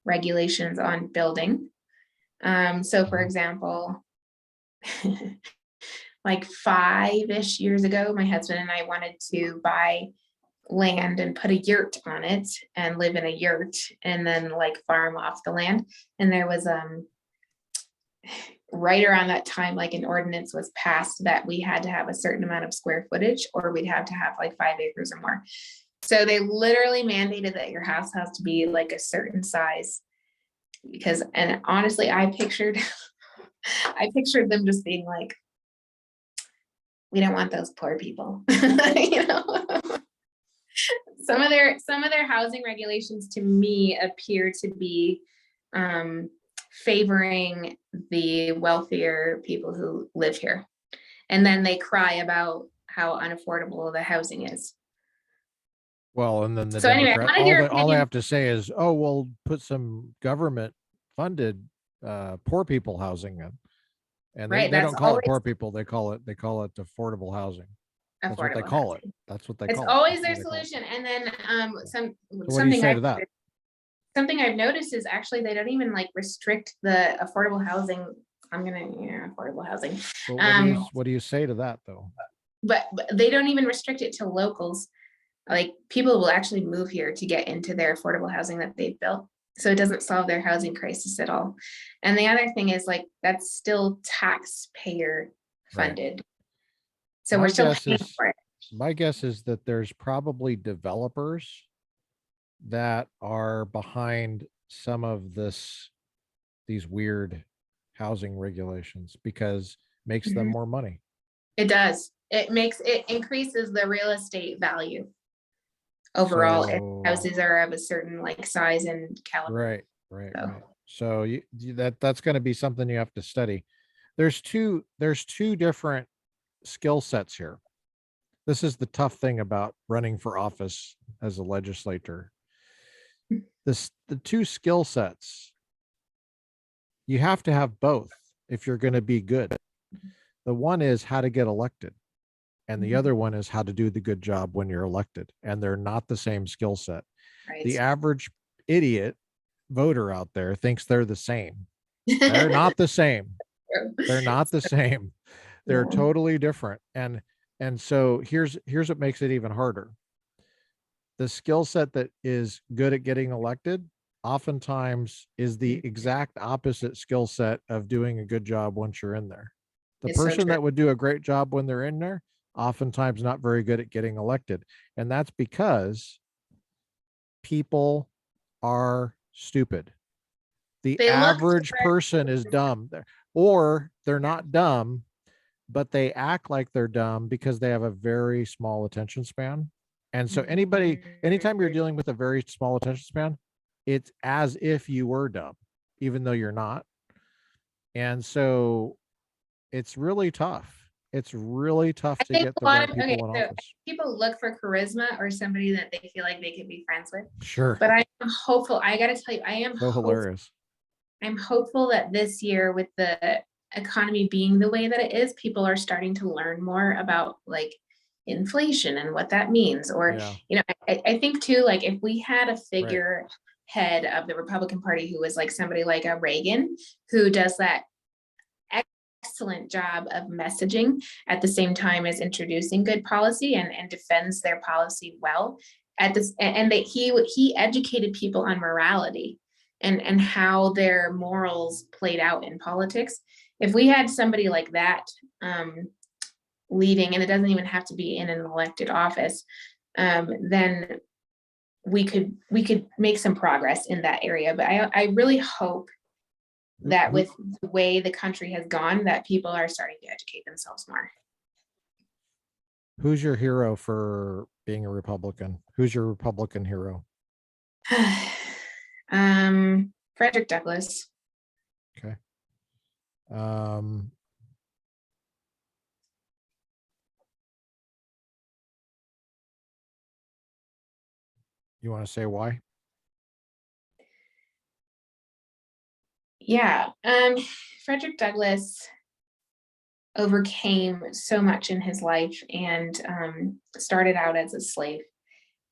regulations on building. So for example, like 5-ish years ago, my husband and I wanted to buy land and put a yurt on it and live in a yurt and then like farm off the land. And there was right around that time, like an ordinance was passed that we had to have a certain amount of square footage, or we'd have to have like 5 acres or more. So they literally mandated that your house has to be like a certain size, because, and honestly, I pictured them just being like, we don't want those poor people. You know, some of their housing regulations to me appear to be favoring the wealthier people who live here, and then they cry about how unaffordable the housing is. Well, and then the Democrat, all they have to say is, oh, we'll put some government funded poor people housing in. And they don't call it poor people, they call it affordable housing. That's what they call it. That's what they call it. It's always their solution. And then something I've noticed is actually they don't even like restrict the affordable housing. Affordable housing. What do you say to that though? But they don't even restrict it to locals. Like, people will actually move here to get into their affordable housing that they've built. So it doesn't solve their housing crisis at all. And the other thing is, like, that's still taxpayer funded. Right. So we're still paying for it. My guess is that there's probably developers that are behind some of these weird housing regulations, because it makes them more money. It does. It increases the real estate value overall, if houses are of a certain like size and caliber. Right. So that's going to be something you have to study. There's two different skill sets here. This is the tough thing about running for office as a legislator. The two skill sets, you have to have both if you're going to be good. The one is how to get elected, and the other one is how to do the good job when you're elected. And they're not the same skill set. Right. The average idiot voter out there thinks they're the same. They're not the same. They're not the same. They're totally different. And so here's what makes it even harder. The skill set that is good at getting elected oftentimes is the exact opposite skill set of doing a good job once you're in there. The person that would do a great job when they're in there, oftentimes not very good at getting elected. And that's because people are stupid. The average person is dumb, or they're not dumb, but they act like they're dumb because they have a very small attention span. And so anytime you're dealing with a very small attention span, it's as if you were dumb, even though you're not. And so it's really tough. It's really tough to get the right people in office. People look for charisma or somebody that they feel like they could be friends with. Sure. But I am hopeful. I got to tell you, I am so hilarious. I'm hopeful that this year, with the economy being the way that it is, people are starting to learn more about like inflation and what that means. Or, I think too, like if we had a figure head of the Republican Party who was like somebody like a Reagan, who does that excellent job of messaging at the same time as introducing good policy and defends their policy well at this, and that he educated people on morality and how their morals played out in politics. If we had somebody like that leading, and it doesn't even have to be in an elected office, then we could make some progress in that area. But I really hope that with the way the country has gone, that people are starting to educate themselves more. Who's your hero for being a Republican? Who's your Republican hero? Frederick Douglass. Okay. You want to say why? Yeah. Frederick Douglass overcame so much in his life and started out as a slave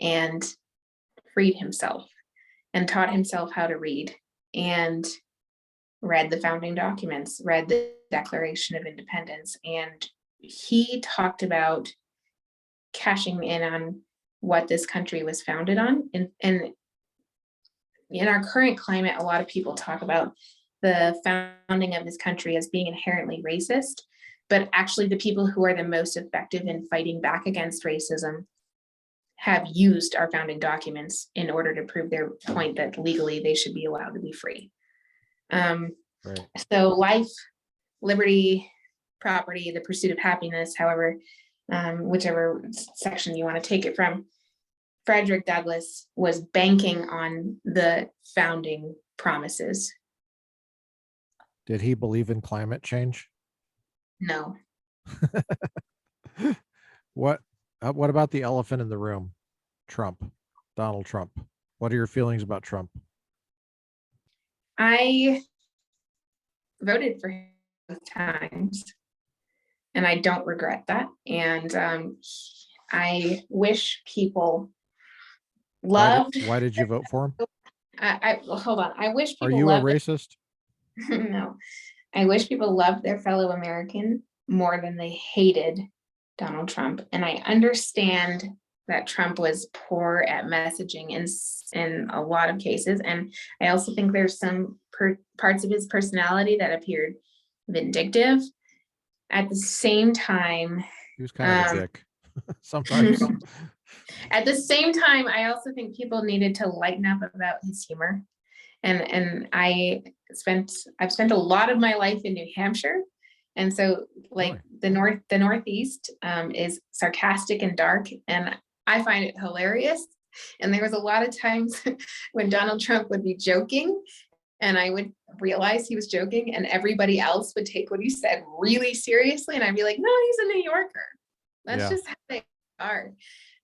and freed himself and taught himself how to read and read the founding documents, read the Declaration of Independence. And he talked about cashing in on what this country was founded on. And in our current climate, a lot of people talk about the founding of this country as being inherently racist, but actually the people who are the most effective in fighting back against racism have used our founding documents in order to prove their point that legally they should be allowed to be free. So life, liberty, property, the pursuit of happiness, however, whichever section you want to take it from, Frederick Douglass was banking on the founding promises. Did he believe in climate change? No. What about the elephant in the room? Trump, Donald Trump. What are your feelings about Trump? I voted for him both times, and I don't regret that. And I wish people loved. Why did you vote for him? Hold on. I wish people. Are you a racist? No. I wish people loved their fellow American more than they hated Donald Trump. And I understand that Trump was poor at messaging in a lot of cases. And I also think there's some parts of his personality that appeared vindictive. At the same time, he was kind of a dick sometimes. At the same time, I also think people needed to lighten up about his humor. And I've spent a lot of my life in New Hampshire. And so like the Northeast is sarcastic and dark, and I find it hilarious. And there was a lot of times when Donald Trump would be joking and I would realize he was joking, and everybody else would take what he said really seriously. And I'd be like, no, he's a New Yorker. That's just how they are.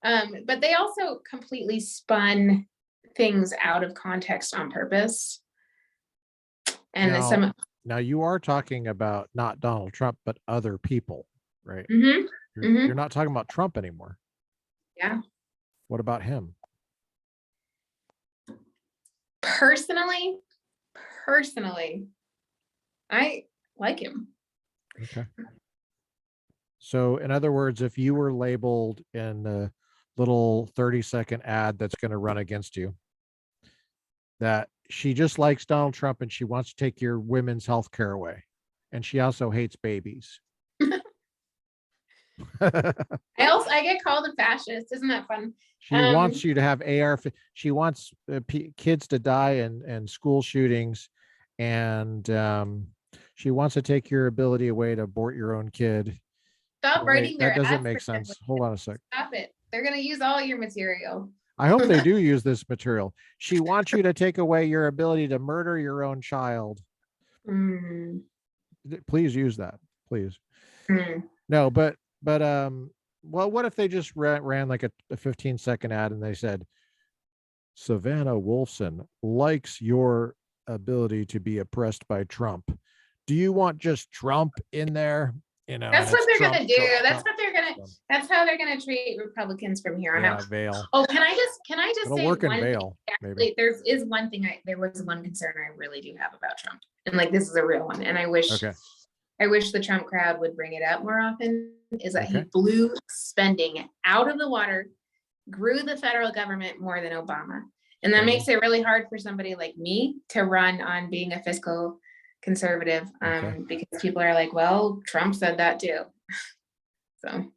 But they also completely spun things out of context on purpose. And now you are talking about not Donald Trump, but other people, right? You're not talking about Trump anymore. Yeah. What about him? Personally, I like him. Okay. So in other words, if you were labeled in a little 30-second ad that's going to run against you, that she just likes Donald Trump and she wants to take your women's health care away, and she also hates babies. I get called a fascist. Isn't that fun? She wants you to have AR. She wants kids to die in school shootings, and she wants to take your ability away to abort your own kid. Stop writing their that doesn't ads make sense. Hold on a sec. Stop it. They're going to use all your material. I hope they do use this material. She wants you to take away your ability to murder your own child. Please use that, please. No, but well, what if they just ran like a 15-second ad and they said, Savannah Wolfson likes your ability to be oppressed by Trump. Do you want just Trump in there? You know, that's what they're going to do. That's how they're going to treat Republicans from here on out. Veil. Oh, can I just It'll say work in one Vail, thing? Actually, there was one concern I really do have about Trump. And like, this is a real one. And I wish the Trump crowd would bring it up more often, is that he blew spending out of the water, grew the federal government more than Obama. And that makes it really hard for somebody like me to run on being a fiscal conservative, because people are like, well, Trump said that too. So.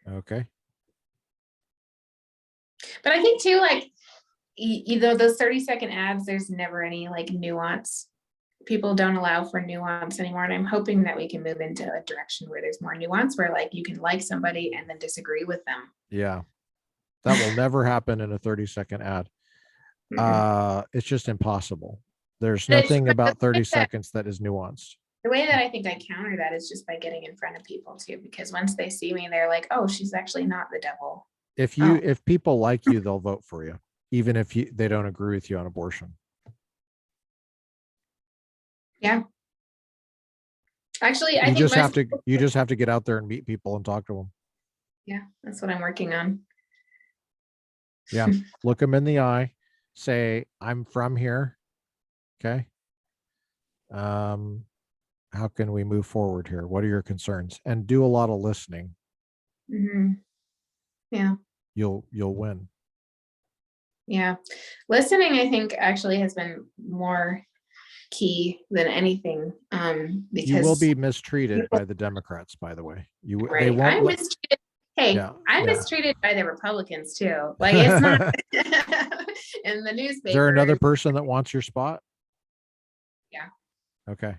Okay. But I think too, like, those 30-second ads, there's never any like nuance. People don't allow for nuance anymore. And I'm hoping that we can move into a direction where there's more nuance, where like you can like somebody and then disagree with them. Yeah. That will never happen in a 30-second ad. It's just impossible. There's nothing about 30 seconds that is nuanced. The way that I think I counter that is just by getting in front of people too, because once they see me, they're like, oh, she's actually not the devil. If people like you, they'll vote for you, even if they don't agree with you on abortion. Yeah. Actually, you just have to get out there and meet people and talk to them. Yeah, that's what I'm working on. Yeah. Look them in the eye, say, I'm from here. Okay. How can we move forward here? What are your concerns? And do a lot of listening. Yeah. You'll win. Yeah. Listening, I think, actually has been more key than anything. Because you will be mistreated by the Democrats, by the way. They won't I'm mistreated. Hey, I'm mistreated by the Republicans too. Like, it's not in the newspaper. Is there another person that wants your spot? Yeah. Okay.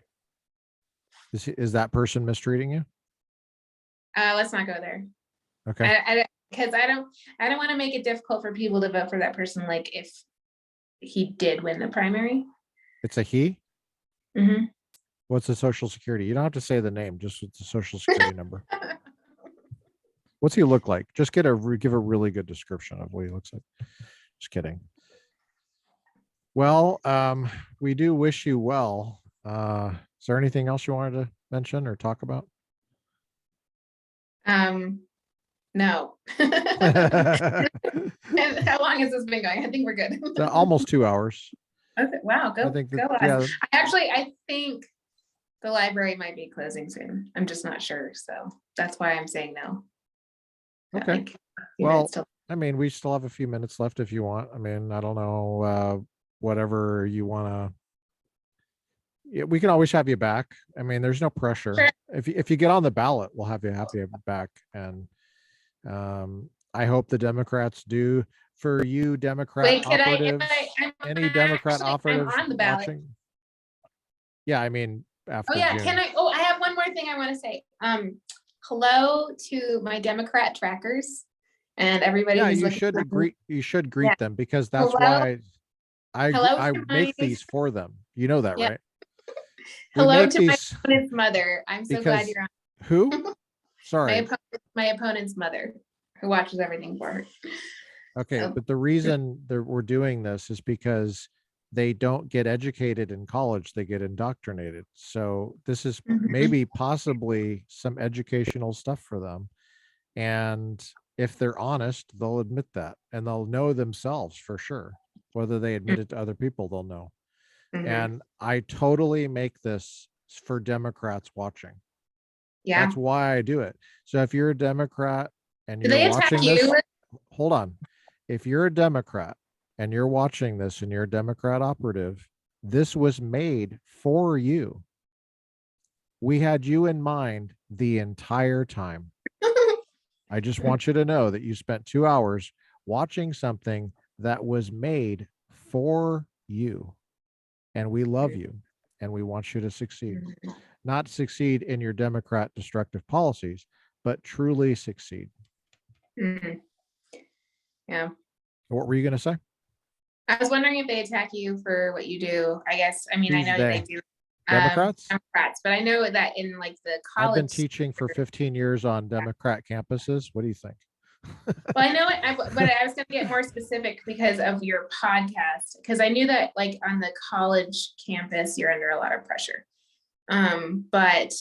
Is that person mistreating you? Let's not go there. Okay. Because I don't want to make it difficult for people to vote for that person. Like, if he did win the primary. It's a he? What's the social security? You don't have to say the name, just the social security number. What's he look like? Just give a really good description of what he looks like. Just kidding. Well, we do wish you well. Is there anything else you wanted to mention or talk about? No. How long has this been going? I think we're good. Almost 2 hours. Okay. Wow. Go on. Yeah. I think the library might be closing soon. I'm just not sure. So that's why I'm saying no. Okay. Well, I mean, we still have a few minutes left if you want. I mean, I don't know, whatever you want to. Yeah, we can always have you back. I mean, there's no pressure. Sure. If you get on the ballot, we'll have you back. And I hope the Democrats do for you, Democrat operatives. Any Democrat operatives on the ballot. Watching? Yeah, I mean, after. Oh yeah, June. can I? Oh, I have one more thing I want to say. Hello to my Democrat trackers and everybody. Yeah, you should greet them, because that's why I make these for them. You know that, right? Hello to my opponent's mother. I'm so glad you're on. Who? Sorry. My opponent's mother, who watches everything for her. Okay, but the reason that we're doing this is because they don't get educated in college, they get indoctrinated. So this is maybe possibly some educational stuff for them. And if they're honest, they'll admit that, and they'll know themselves for sure. Whether they admit it to other people, they'll know. And I totally make this for Democrats watching. Yeah. That's why I do it. So if you're a Democrat and Do you're they attack watching this, you? hold on. If you're a Democrat and you're watching this and you're a Democrat operative, this was made for you. We had you in mind the entire time. I just want you to know that you spent 2 hours watching something that was made for you. And we love you and we want you to succeed. Not succeed in your Democrat destructive policies, but truly succeed. Yeah. What were you going to say? I was wondering if they attack you for what you do. I guess, I mean, I know they do. Democrats? Democrats, but I know that in like the college. I've been teaching for 15 years on Democrat campuses. What do you think? Well, I know it, but I was going to get more specific because of your podcast, because I knew that like on the college campus, you're under a lot of pressure. But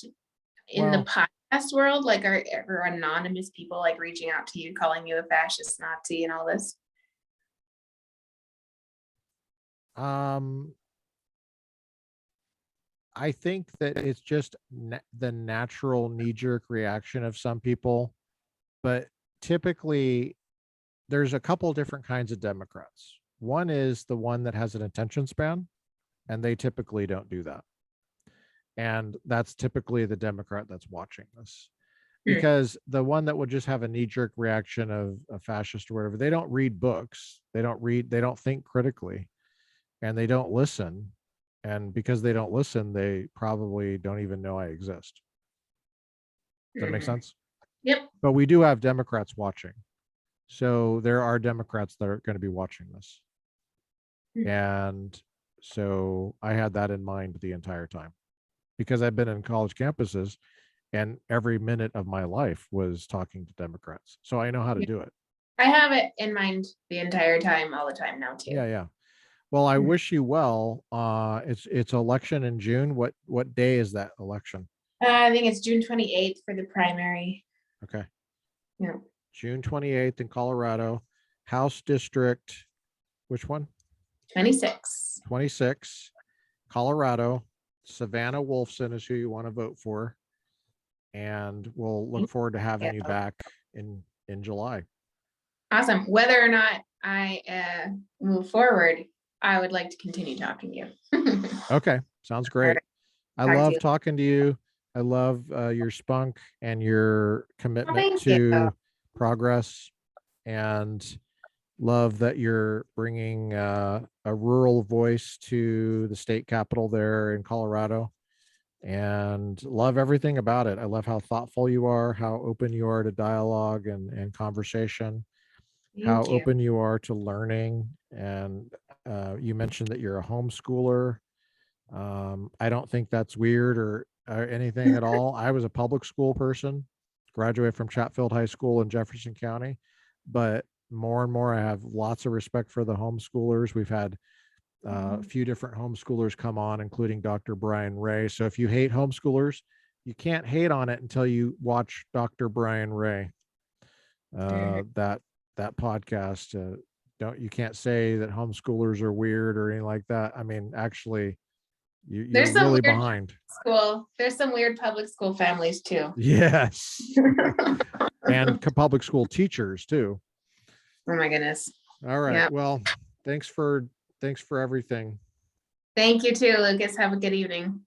in the podcast world, like are anonymous people like reaching out to you, calling you a fascist Nazi and all this? I think that it's just the natural knee-jerk reaction of some people, but typically there's a couple different kinds of Democrats. One is the one that has an attention span, and they typically don't do that. And that's typically the Democrat that's watching this. Because the one that would just have a knee-jerk reaction of a fascist or whatever, they don't read books, they don't think critically, and they don't listen. And because they don't listen, they probably don't even know I exist. Does that make sense? Yep. But we do have Democrats watching. So there are Democrats that are going to be watching this. And so I had that in mind the entire time, because I've been in college campuses and every minute of my life was talking to Democrats. So I know how to do it. I have it in mind the entire time, all the time now too. Yeah. Well, I wish you well. It's election in June. What day is that election? I think it's June 28th for the primary. Okay. Yeah. June 28th in Colorado, House District, which one? 26. 26, Colorado. Savannah Wolfson is who you want to vote for. And we'll look forward to having you back in July. Awesome. Whether or not I move forward, I would like to continue talking to you. Okay. Sounds great. I love talking to you. I love your spunk and your commitment to progress, and love that you're bringing a rural voice to the state capitol there in Colorado, and love everything about it. I love how thoughtful you are, how open you are to dialogue and conversation, how open you are to learning. And you mentioned that you're a homeschooler. I don't think that's weird or anything at all. I was a public school person, graduated from Chatfield High School in Jefferson County, but more and more I have lots of respect for the homeschoolers. We've had a few different homeschoolers come on, including Dr. Brian Ray. So if you hate homeschoolers, you can't hate on it until you watch Dr. Brian Ray. That podcast. You can't say that homeschoolers are weird or anything like that. I mean, actually, you're really behind. There's some weird public school families too. Yes. And public school teachers too. Oh my goodness. All right. Yep. Well, thanks for everything. Thank you too, Lucas. Have a good evening.